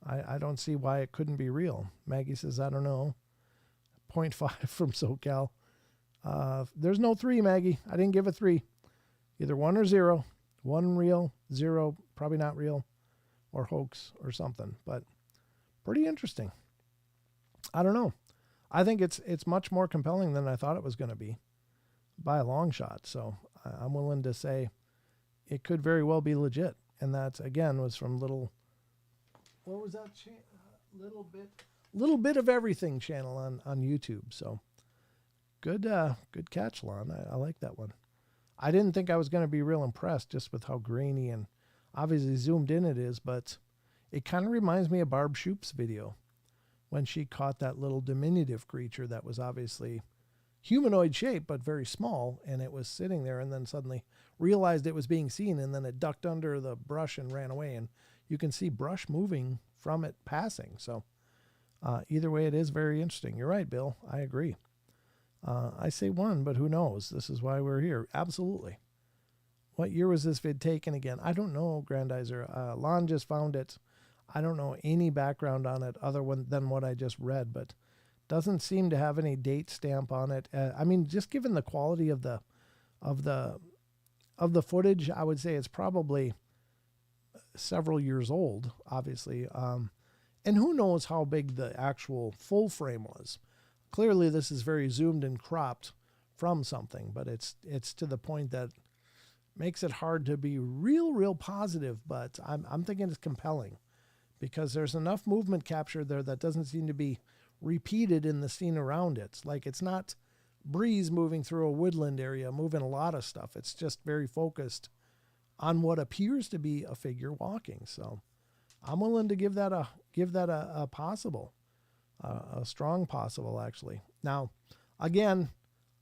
Speaker 1: I don't see why it couldn't be real. Maggie says, I don't know. 0.5 from SoCal. There's no 3, Maggie. I didn't give a 3. Either 1 or 0. 1 real, 0 probably not real, or hoax or something. But pretty interesting. I don't know. I think it's much more compelling than I thought it was going to be by a long shot. So I'm willing to say it could very well be legit. And that, again, was from what was that? Little bit of everything channel on YouTube. So good catch, Lon. I like that one. I didn't think I was going to be real impressed just with how grainy and obviously zoomed in it is, but it kind of reminds me of Barb Shoop's video when she caught that little diminutive creature that was obviously humanoid shape, but very small, and it was sitting there and then suddenly realized it was being seen, and then it ducked under the brush and ran away, and you can see brush moving from it passing. So either way, it is very interesting. You're right, Bill. I agree. I say 1, but who knows? This is why we're here. Absolutely. What year was this vid taken again? I don't know, Grandizer. Lon just found it. I don't know any background on it other than what I just read, but doesn't seem to have any date stamp on it. I mean, just given the quality of the footage, I would say it's probably several years old, obviously. And who knows how big the actual full frame was. Clearly, this is very zoomed and cropped from something, but it's to the point that makes it hard to be real positive. But I'm thinking it's compelling because there's enough movement captured there that doesn't seem to be repeated in the scene around it. Like it's not breeze moving through a woodland area, moving a lot of stuff. It's just very focused on what appears to be a figure walking. So I'm willing to give that a possible, a strong possible, actually. Now, again,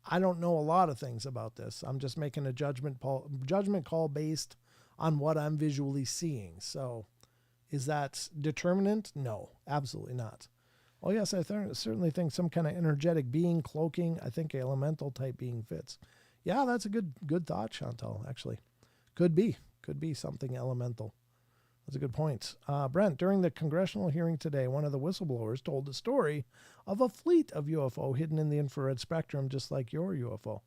Speaker 1: I don't know a lot of things about this. I'm just making a judgment call based on what I'm visually seeing. So is that determinant? No, absolutely not. Oh, yes, I certainly think some kind of energetic being cloaking. I think elemental type being fits. Yeah, that's a good thought, Chantal, actually. Could be something elemental. That's a good point. Brent, during the congressional hearing today, one of the whistleblowers told the story of a fleet of UFO hidden in the infrared spectrum, just like your UFO.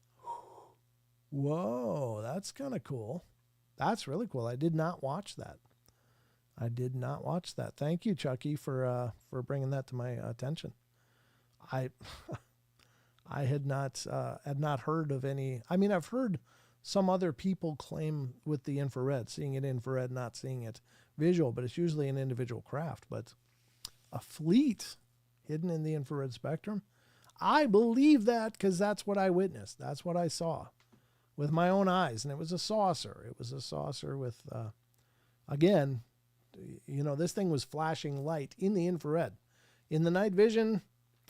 Speaker 1: Whoa, that's kind of cool. That's really cool. I did not watch that. Thank you, Chucky, for bringing that to my attention. I had not heard of any. I mean, I've heard some other people claim with the infrared, seeing it infrared, not seeing it visual, but it's usually an individual craft. But a fleet hidden in the infrared spectrum, I believe that because that's what I witnessed. That's what I saw with my own eyes, and it was a saucer. It was a saucer with, again, this thing was flashing light in the infrared. In the night vision,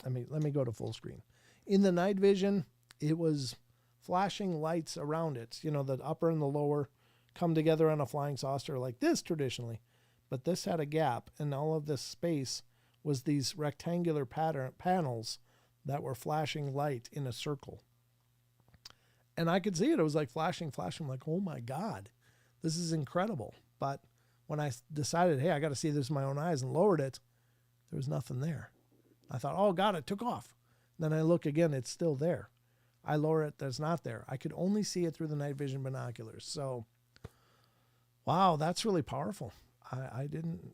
Speaker 1: let me go to full screen. In the night vision, it was flashing lights around it. The upper and the lower come together on a flying saucer like this traditionally. But this had a gap, and all of this space was these rectangular panels that were flashing light in a circle. And I could see it. It was like flashing. I'm like, oh my God, this is incredible. But when I decided, hey, I got to see this with my own eyes and lowered it, there was nothing there. I thought, oh God, it took off. Then I look again, it's still there. I lower it, that's not there. I could only see it through the night vision binoculars. So, wow, that's really powerful. I didn't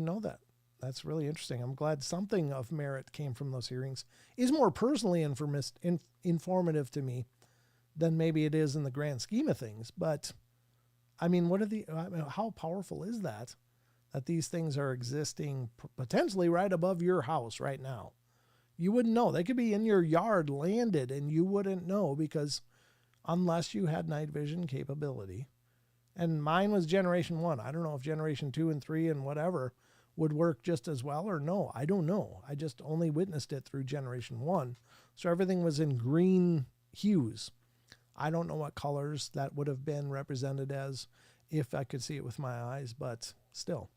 Speaker 1: know that. That's really interesting. I'm glad something of merit came from those hearings. Is more personally informative to me than maybe it is in the grand scheme of things. But I mean, how powerful is that these things are existing potentially right above your house right now? You wouldn't know. They could be in your yard landed and you wouldn't know, because unless you had night vision capability. And mine was generation 1. I don't know if generation 2 and 3 and whatever would work just as well or no. I don't know. I just only witnessed it through generation 1. So everything was in green hues. I don't know what colors that would have been represented as if I could see it with my eyes, but still,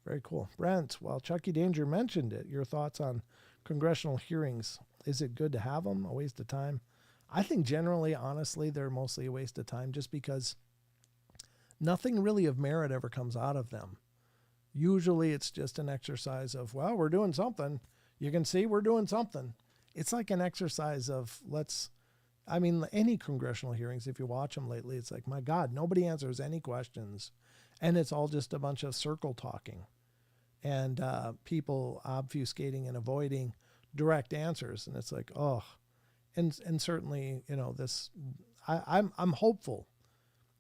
Speaker 1: very cool. Brent, while Chucky Danger mentioned it, your thoughts on congressional hearings. Is it good to have them? A waste of time? I think generally, honestly, they're mostly a waste of time just because nothing really of merit ever comes out of them. Usually it's just an exercise of, well, we're doing something. You can see we're doing something. It's like an exercise of any congressional hearings, if you watch them lately, it's like, my God, nobody answers any questions. And it's all just a bunch of circle talking and people obfuscating and avoiding direct answers. And it's like, oh, and certainly, I'm hopeful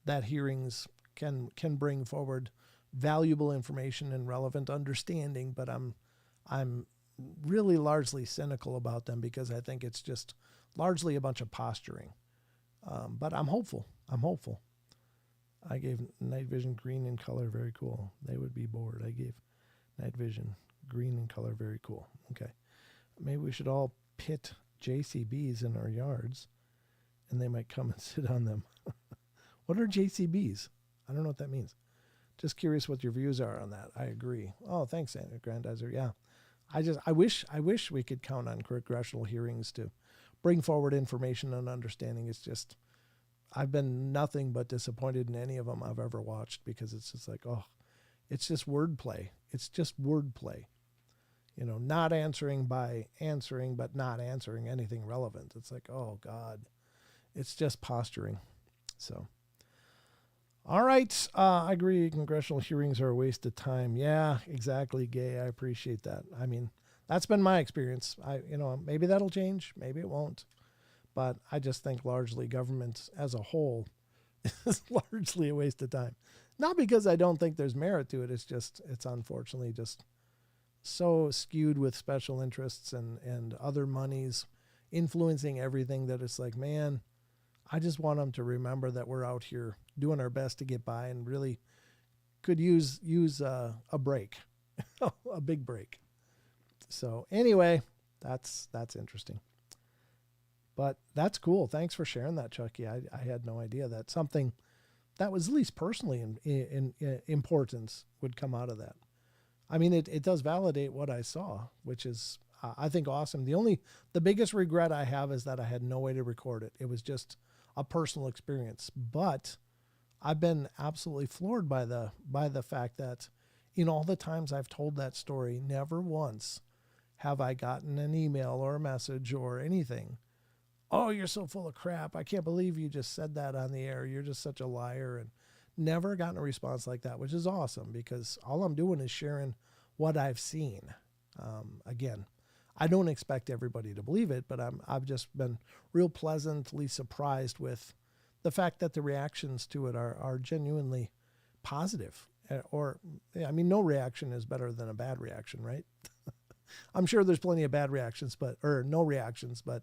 Speaker 1: that hearings can bring forward valuable information and relevant understanding, but I'm really largely cynical about them because I think it's just largely a bunch of posturing. But I'm hopeful. I gave night vision green in color. Very cool. They would be bored. I gave night vision green in color. Very cool. Okay. Maybe we should all pit JCBs in our yards and they might come and sit on them. What are JCBs? I don't know what that means. Just curious what your views are on that. I agree. Oh, thanks, Grandizer. Yeah. I wish we could count on congressional hearings to bring forward information and understanding. It's just, I've been nothing but disappointed in any of them I've ever watched because it's just like, oh, it's just wordplay. It's just wordplay. Not answering by answering, but not answering anything relevant. It's like, oh God, it's just posturing. So, all right. I agree. Congressional hearings are a waste of time. Yeah, exactly. Gay. I appreciate that. I mean, that's been my experience. Maybe that'll change. Maybe it won't. But I just think largely government as a whole is largely a waste of time. Not because I don't think there's merit to it. It's unfortunately just so skewed with special interests and other monies influencing everything that it's like, man, I just want them to remember that we're out here doing our best to get by and really could use a break. a big break. So anyway, that's interesting. But that's cool. Thanks for sharing that, Chucky. I had no idea that something that was at least personally in importance would come out of that. I mean, it does validate what I saw, which is, I think, awesome. The biggest regret I have is that I had no way to record it. It was just a personal experience. But I've been absolutely floored by the fact that in all the times I've told that story, never once have I gotten an email or a message or anything. Oh, you're so full of crap. I can't believe you just said that on the air. You're just such a liar. And never gotten a response like that, which is awesome because all I'm doing is sharing what I've seen. Again, I don't expect everybody to believe it, but I've just been real pleasantly surprised with the fact that the reactions to it are genuinely positive. Or, I mean, no reaction is better than a bad reaction, right? I'm sure there's plenty of bad reactions, or no reactions, but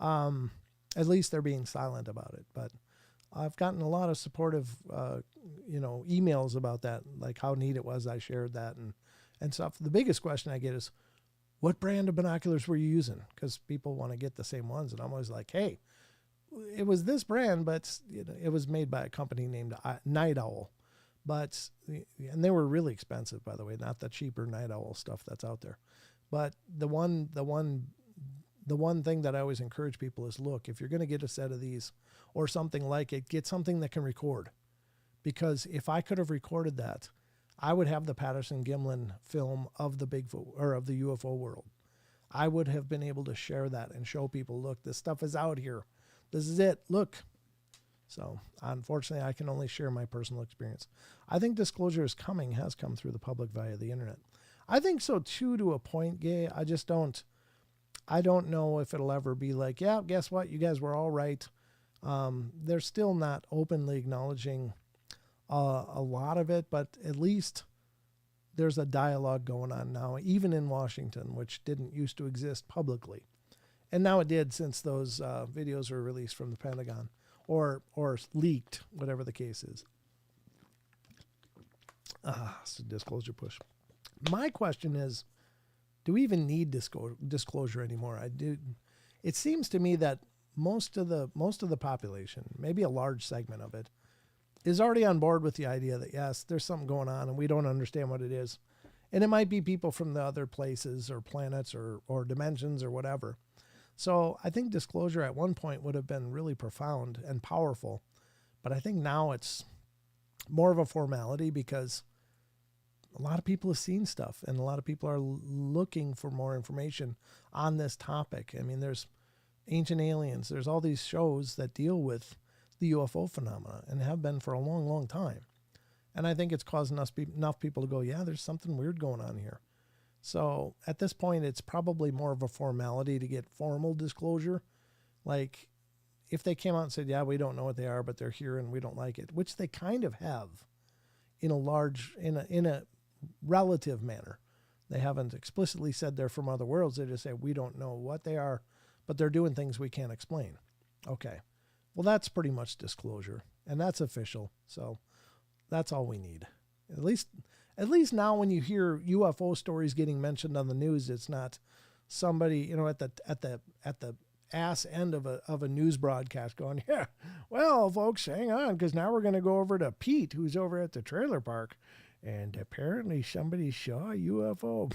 Speaker 1: at least they're being silent about it. But I've gotten a lot of supportive, emails about that, like how neat it was I shared that and stuff. The biggest question I get is, what brand of binoculars were you using? Because people want to get the same ones, and I'm always like, hey, it was this brand, but it was made by a company named Night Owl. And they were really expensive, by the way, not the cheaper Night Owl stuff that's out there. But the one thing that I always encourage people is, look, if you're going to get a set of these or something like it, get something that can record. Because if I could have recorded that, I would have the Patterson-Gimlin film of the Bigfoot or of the UFO world. I would have been able to share that and show people, look, this stuff is out here. This is it. Look. So unfortunately, I can only share my personal experience. I think disclosure has come through the public via the internet. I think so too, to a point, Gay. I don't know if it'll ever be like, yeah, guess what? You guys were all right. They're still not openly acknowledging a lot of it, but at least there's a dialogue going on now, even in Washington, which didn't used to exist publicly. And now it did, since those videos were released from the Pentagon or leaked, whatever the case is. It's a disclosure push. My question is, do we even need disclosure anymore? It seems to me that most of the population, maybe a large segment of it, is already on board with the idea that, yes, there's something going on and we don't understand what it is. And it might be people from the other places or planets or dimensions or whatever. So I think disclosure at one point would have been really profound and powerful. But I think now it's more of a formality because a lot of people have seen stuff and a lot of people are looking for more information on this topic. I mean, there's Ancient Aliens. There's all these shows that deal with the UFO phenomena and have been for a long, long time. And I think it's causing enough people to go, yeah, there's something weird going on here. So at this point, it's probably more of a formality to get formal disclosure. Like if they came out and said, yeah, we don't know what they are, but they're here and we don't like it, which they kind of have in a relative manner. They haven't explicitly said they're from other worlds. They just say, we don't know what they are, but they're doing things we can't explain. Okay. Well, that's pretty much disclosure, and that's official. So that's all we need. At least now when you hear UFO stories getting mentioned on the news, it's not somebody, at the ass end of a news broadcast going, yeah, well, folks, hang on, because now we're going to go over to Pete, who's over at the trailer park, and apparently somebody saw a UFO.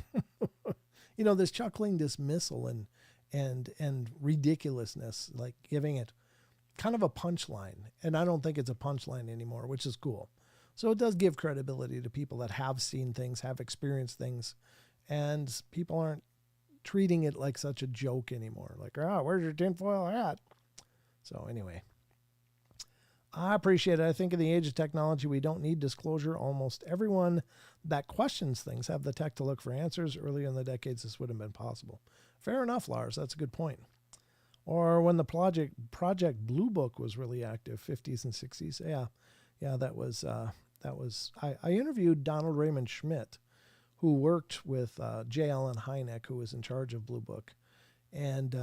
Speaker 1: This chuckling dismissal and ridiculousness, like giving it kind of a punchline. And I don't think it's a punchline anymore, which is cool. So it does give credibility to people that have seen things, have experienced things, and people aren't treating it like such a joke anymore. Like, where's your tinfoil hat? So anyway, I appreciate it. I think in the age of technology, we don't need disclosure. Almost everyone that questions things have the tech to look for answers. Earlier in the decades, this would have been possible. Fair enough, Lars. That's a good point. Or when the Project Blue Book was really active, 50s and 60s. Yeah, that was. I interviewed Donald Raymond Schmidt, who worked with J. Allen Hynek, who was in charge of Blue Book, and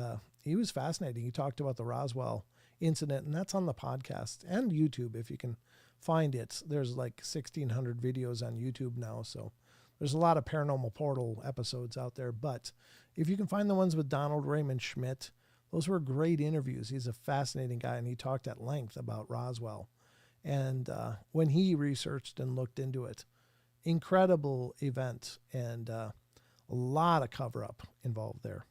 Speaker 1: he was fascinating. He talked about the Roswell incident, and that's on the podcast and YouTube if you can find it. There's like 1,600 videos on YouTube now, so There's a lot of Paranormal Portal episodes out there, but if you can find the ones with Donald Raymond Schmidt, those were great interviews. He's a fascinating guy, and he talked at length about Roswell. And when he researched and looked into it, incredible event, and a lot of cover-up involved there.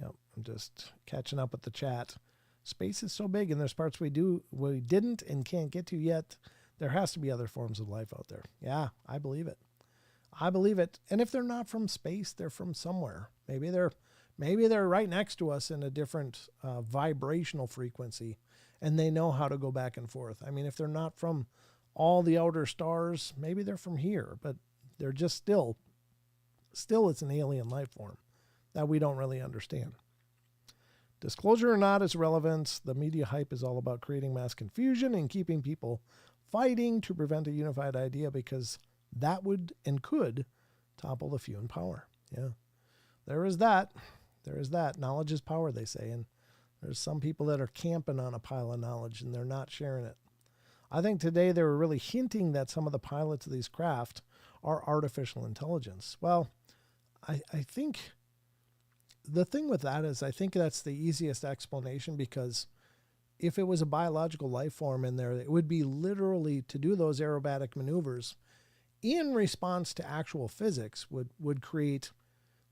Speaker 1: Yep, I'm just catching up with the chat. Space is so big, and there's parts we didn't and can't get to yet. There has to be other forms of life out there. Yeah, I believe it. I believe it. And if they're not from space, they're from somewhere. Maybe they're right next to us in a different vibrational frequency, and they know how to go back and forth. I mean, if they're not from all the outer stars, maybe they're from here, but they're just still it's an alien life form that we don't really understand. Disclosure or not is relevant. The media hype is all about creating mass confusion and keeping people fighting to prevent a unified idea, because that would and could topple the few in power. Yeah, there is that. There is that. Knowledge is power, they say, and there's some people that are camping on a pile of knowledge and they're not sharing it. I think today they were really hinting that some of the pilots of these craft are artificial intelligence. Well, I think the thing with that is I think that's the easiest explanation, because if it was a biological life form in there, it would be literally to do those aerobatic maneuvers in response to actual physics would create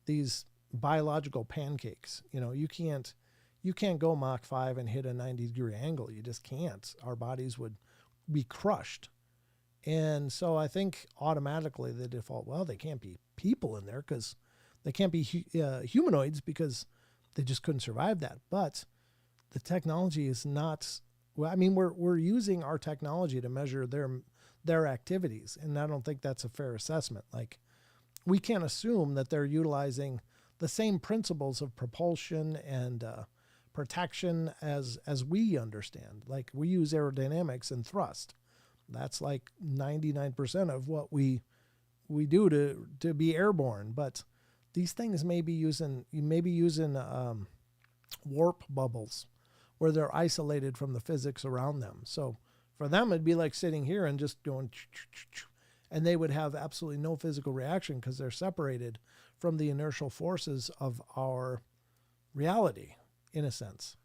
Speaker 1: these biological pancakes. You know, you can't go Mach 5 and hit a 90-degree angle. You just can't. Our bodies would be crushed. And so I think automatically the default, well, they can't be people in there because they can't be humanoids, because they just couldn't survive that. But the technology is not, well, I mean, we're using our technology to measure their activities. And I don't think that's a fair assessment. Like, we can't assume that they're utilizing the same principles of propulsion and protection as we understand. Like, we use aerodynamics and thrust. That's like 99% of what we do to be airborne. But these things may be using warp bubbles where they're isolated from the physics around them. So for them, it'd be like sitting here and just going, and they would have absolutely no physical reaction because they're separated from the inertial forces of our reality, in a sense.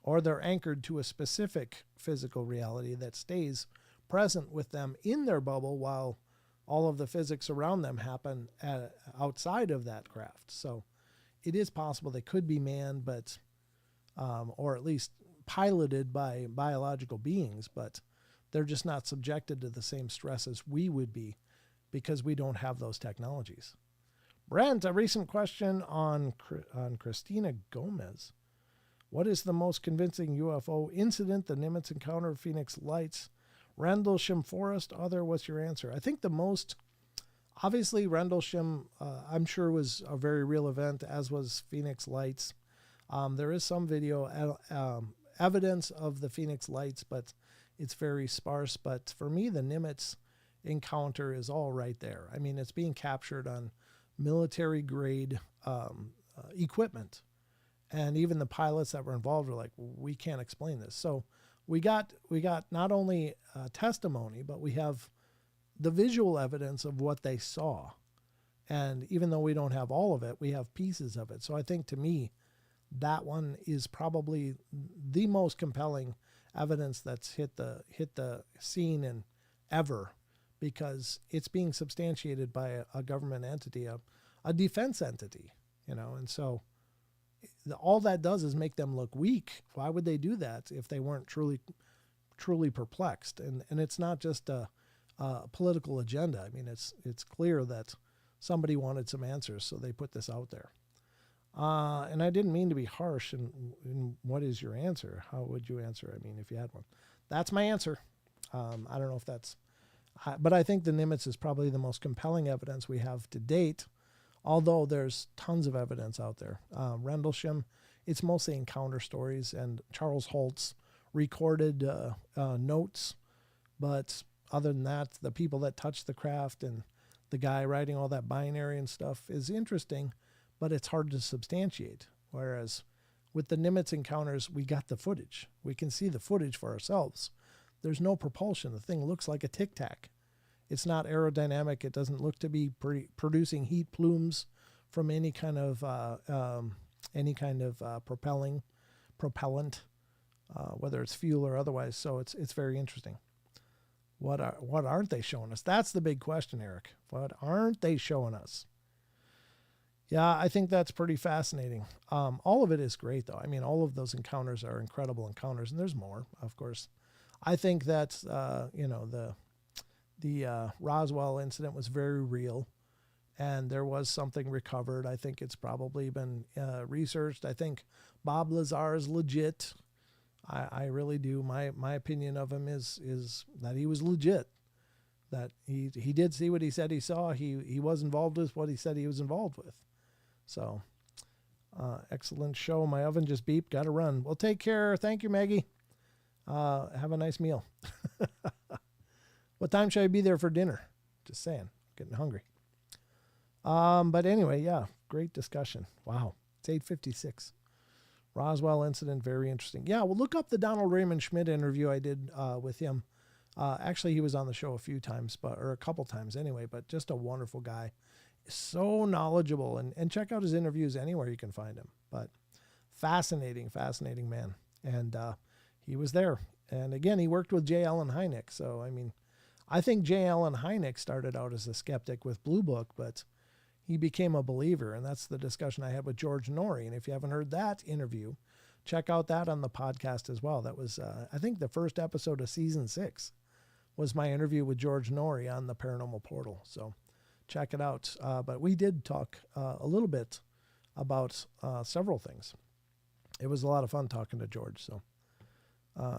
Speaker 1: Or they're anchored to a specific physical reality that stays present with them in their bubble while all of the physics around them happen outside of that craft. So it is possible they could be manned, but or at least piloted by biological beings, but they're just not subjected to the same stress as we would be because we don't have those technologies. Brent, a recent question on Christina Gomez. What is the most convincing UFO incident? The Nimitz encounter, Phoenix Lights, Rendlesham Forest, other? What's your answer? I think the most, obviously Rendlesham, I'm sure was a very real event, as was Phoenix Lights. There is some video evidence of the Phoenix Lights, but it's very sparse. But for me, the Nimitz encounter is all right there. I mean, it's being captured on military grade equipment. And even the pilots that were involved were like, we can't explain this. So we got not only testimony, but we have the visual evidence of what they saw. And even though we don't have all of it, we have pieces of it. So I think, to me, that one is probably the most compelling evidence that's hit the scene in ever, because it's being substantiated by a government entity, a defense entity, and so all that does is make them look weak. Why would they do that if they weren't truly perplexed? And it's not just a political agenda. I mean, it's clear that somebody wanted some answers, so they put this out there. And I didn't mean to be harsh. And what is your answer? How would you answer? I mean, if you had one, that's my answer. I don't know if that's, but I think the Nimitz is probably the most compelling evidence we have to date, although there's tons of evidence out there. Rendlesham, it's mostly encounter stories, and Charles Holtz recorded notes. But other than that, the people that touched the craft and the guy writing all that binary and stuff is interesting, but it's hard to substantiate. Whereas with the Nimitz encounters, we got the footage. We can see the footage for ourselves. There's no propulsion. The thing looks like a Tic Tac. It's not aerodynamic. It doesn't look to be producing heat plumes from any kind of propellant, whether it's fuel or otherwise. So it's very interesting. What aren't they showing us? That's the big question, Eric. What aren't they showing us? Yeah, I think that's pretty fascinating. All of it is great, though. I mean, all of those encounters are incredible encounters, and there's more, of course. I think that the Roswell incident was very real, and there was something recovered. I think it's probably been researched. I think Bob Lazar is legit. I really do. My opinion of him is that he was legit. That he did see what he said he saw. He was involved with what he said he was involved with. So, excellent show. My oven just beeped. Got to run. Well, take care. Thank you, Maggie. Have a nice meal. What time should I be there for dinner? Just saying. Getting hungry. But anyway, yeah, great discussion. Wow. It's 8:56. Roswell incident, very interesting. Yeah, well, look up the Donald Raymond Schmidt interview I did with him. Actually, he was on the show a few times, or a couple times anyway, but just a wonderful guy. So knowledgeable, and check out his interviews anywhere you can find him. But fascinating man. And he was there. And again, he worked with J. Allen Hynek. So, I mean, I think J. Allen Hynek started out as a skeptic with Blue Book, but he became a believer. And that's the discussion I had with George Norrie. And if you haven't heard that interview, check out that on the podcast as well. That was, I think, the first episode of season 6 was my interview with George Norrie on the Paranormal Portal. So check it out. But we did talk a little bit about several things. It was a lot of fun talking to George. So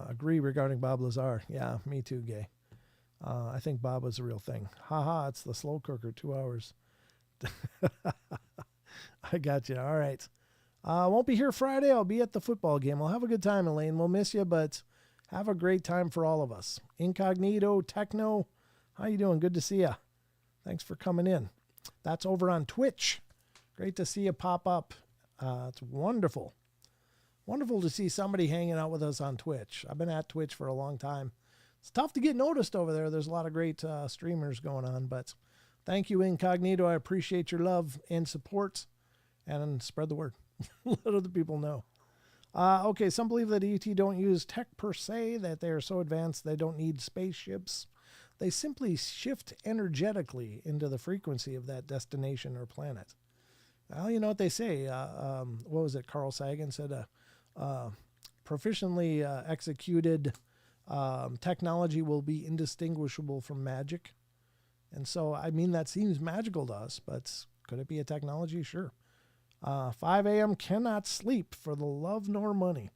Speaker 1: agree regarding Bob Lazar. Yeah, me too, Gay. I think Bob was a real thing. Haha, it's the slow cooker, 2 hours. I got you. All right. Won't be here Friday. I'll be at the football game. I'll have a good time, Elaine. We'll miss you, but have a great time for all of us. Incognito, Techno, how you doing? Good to see you. Thanks for coming in. That's over on Twitch. Great to see you pop up. It's wonderful. Wonderful to see somebody hanging out with us on Twitch. I've been at Twitch for a long time. It's tough to get noticed over there. There's a lot of great streamers going on, but thank you, Incognito. I appreciate your love and support, and spread the word. Let other people know. Okay, some believe that ET don't use tech per se, that they are so advanced they don't need spaceships. They simply shift energetically into the frequency of that destination or planet. Well, you know what they say. What was it? Carl Sagan said, proficiently executed technology will be indistinguishable from magic. And so, I mean, that seems magical to us, but could it be a technology? Sure. 5 a.m. cannot sleep for the love nor money.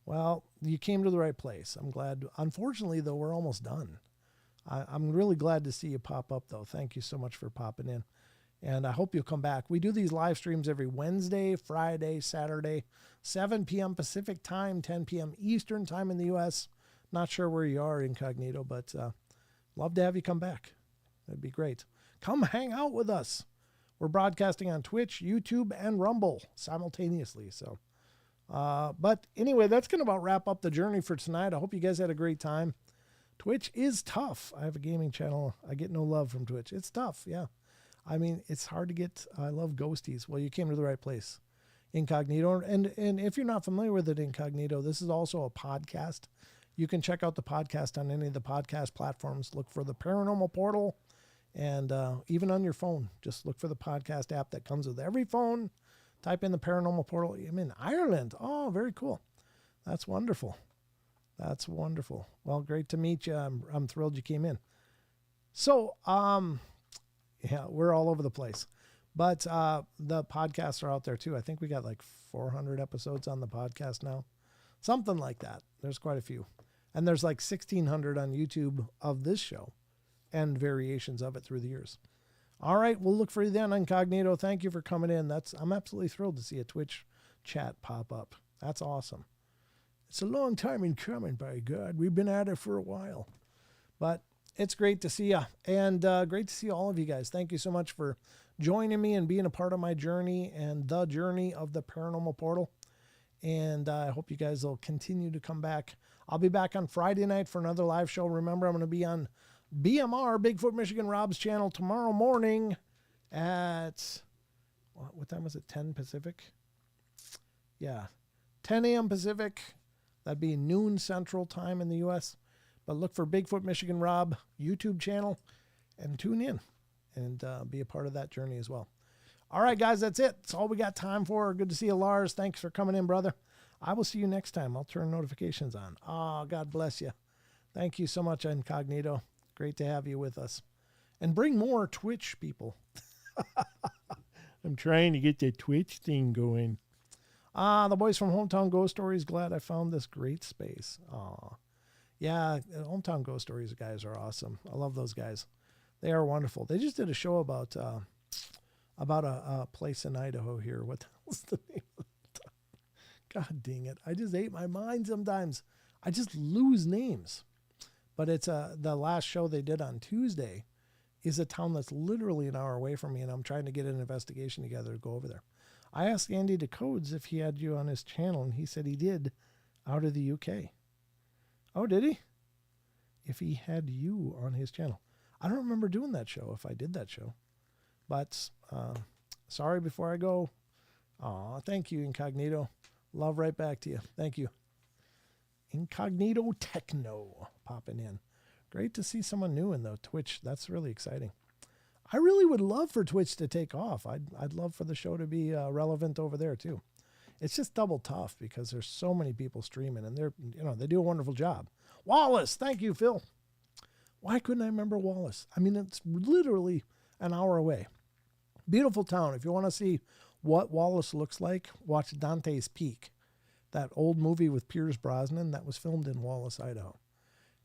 Speaker 1: Well, you came to the right place. I'm glad. Unfortunately, though, we're almost done. I'm really glad to see you pop up, though. Thank you so much for popping in. And I hope you'll come back. We do these live streams every Wednesday, Friday, Saturday, 7 p.m. Pacific time, 10 p.m. Eastern time in the U.S. Not sure where you are, Incognito, but love to have you come back. That'd be great. Come hang out with us. We're broadcasting on Twitch, YouTube, and Rumble simultaneously. So, but anyway, that's going to about wrap up the journey for tonight. I hope you guys had a great time. Twitch is tough. I have a gaming channel. I get no love from Twitch. It's tough, yeah. I mean, it's hard to get. I love ghosties. Well, you came to the right place, Incognito. And if you're not familiar with it, Incognito, this is also a podcast. You can check out the podcast on any of the podcast platforms. Look for the Paranormal Portal. And even on your phone, just look for the podcast app that comes with every phone. Type in the Paranormal Portal. I'm in Ireland. Oh, very cool. That's wonderful. That's wonderful. Well, great to meet you. I'm thrilled you came in. So, yeah, we're all over the place. But the podcasts are out there too. I think we got like 400 episodes on the podcast now. Something like that. There's quite a few. And there's like 1,600 on YouTube of this show and variations of it through the years. All right, we'll look for you then, Incognito. Thank you for coming in. I'm absolutely thrilled to see a Twitch chat pop up. That's awesome. It's a long time in coming, by God. We've been at it for a while. But it's great to see you, and great to see all of you guys. Thank you so much for joining me and being a part of my journey and the journey of the Paranormal Portal. And I hope you guys will continue to come back. I'll be back on Friday night for another live show. Remember, I'm going to be on BMR, Bigfoot Michigan Rob's channel, tomorrow morning at, what time was it, 10 Pacific? Yeah, 10 a.m. Pacific. That'd be noon Central Time in the U.S. But look for Bigfoot Michigan Rob YouTube channel and tune in and be a part of that journey as well. All right, guys, that's it. That's all we got time for. Good to see you, Lars. Thanks for coming in, brother. I will see you next time. I'll turn notifications on. Oh, God bless you. Thank you so much, Incognito. Great to have you with us. And bring more Twitch people. I'm trying to get the Twitch thing going. The boys from Hometown Ghost Stories, glad I found this great space. Aw. Yeah, Hometown Ghost Stories guys are awesome. I love those guys. They are wonderful. They just did a show about a place in Idaho here. What the hell's the name of it? God dang it. I just ate my mind sometimes. I just lose names. But it's the last show they did on Tuesday is a town that's literally an hour away from me, and I'm trying to get an investigation together to go over there. I asked Andy DeCodes if he had you on his channel, and he said he did, out of the UK. Oh, did he? If he had you on his channel. I don't remember doing that show, if I did that show. But sorry before I go. Aw, thank you, Incognito. Love right back to you. Thank you. Incognito Techno popping in. Great to see someone new in the Twitch. That's really exciting. I really would love for Twitch to take off. I'd love for the show to be relevant over there too. It's just double tough because there's so many people streaming, and they do a wonderful job. Wallace, thank you, Phil. Why couldn't I remember Wallace? I mean, it's literally an hour away. Beautiful town. If you want to see what Wallace looks like, watch Dante's Peak, that old movie with Pierce Brosnan that was filmed in Wallace, Idaho.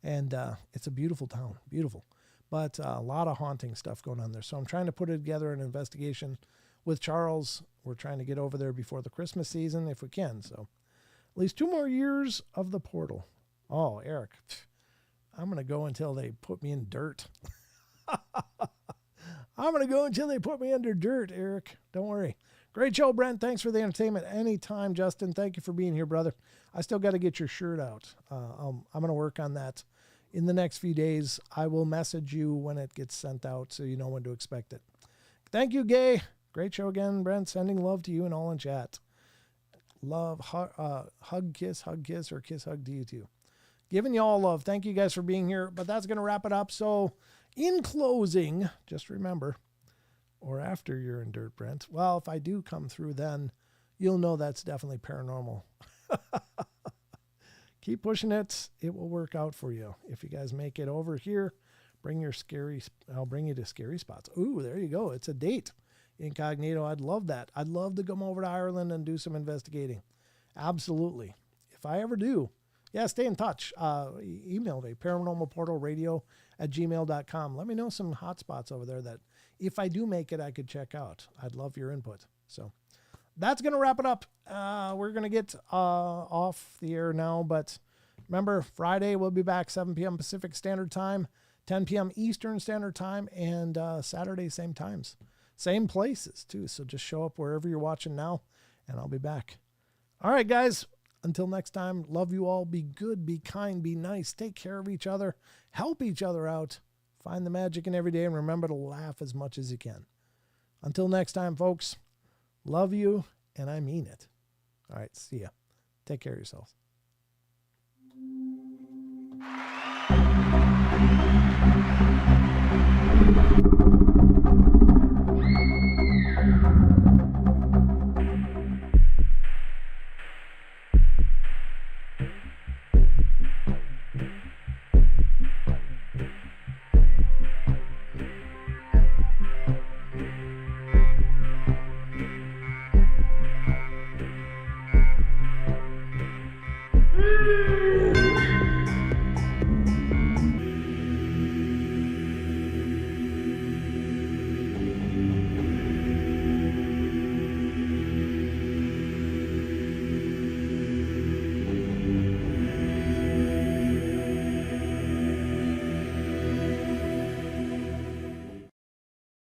Speaker 1: And it's a beautiful town, beautiful. But a lot of haunting stuff going on there. So I'm trying to put together an investigation with Charles. We're trying to get over there before the Christmas season if we can. So at least 2 more years of the portal. Oh, Eric, I'm going to go until they put me in dirt. I'm going to go until they put me under dirt, Eric. Don't worry. Great show, Brent. Thanks for the entertainment. Anytime, Justin. Thank you for being here, brother. I still got to get your shirt out. I'm going to work on that in the next few days. I will message you when it gets sent out so you know when to expect it. Thank you, Gay. Great show again, Brent. Sending love to you and all in chat. Love, hug, kiss, or kiss, hug to you too. Giving you all love. Thank you guys for being here. But that's going to wrap it up. So in closing, just remember, or after you're in dirt, Brent, well, if I do come through, then you'll know that's definitely paranormal. Keep pushing it. It will work out for you. If you guys make it over here, I'll bring you to scary spots. Ooh, there you go. It's a date. Incognito. I'd love that. I'd love to come over to Ireland and do some investigating. Absolutely. If I ever do, yeah, stay in touch. Email me, paranormalportalradio@gmail.com. Let me know some hot spots over there that if I do make it, I could check out. I'd love your input. So that's going to wrap it up. We're going to get off the air now, but remember, Friday we'll be back 7 p.m. Pacific Standard Time, 10 p.m. Eastern Standard Time, and Saturday, same times. Same places, too. So just show up wherever you're watching now, and I'll be back. All right, guys. Until next time, love you all. Be good, be kind, be nice. Take care of each other. Help each other out. Find the magic in every day, and remember to laugh as much as you can. Until next time, folks, love you, and I mean it. All right, see ya. Take care of yourselves.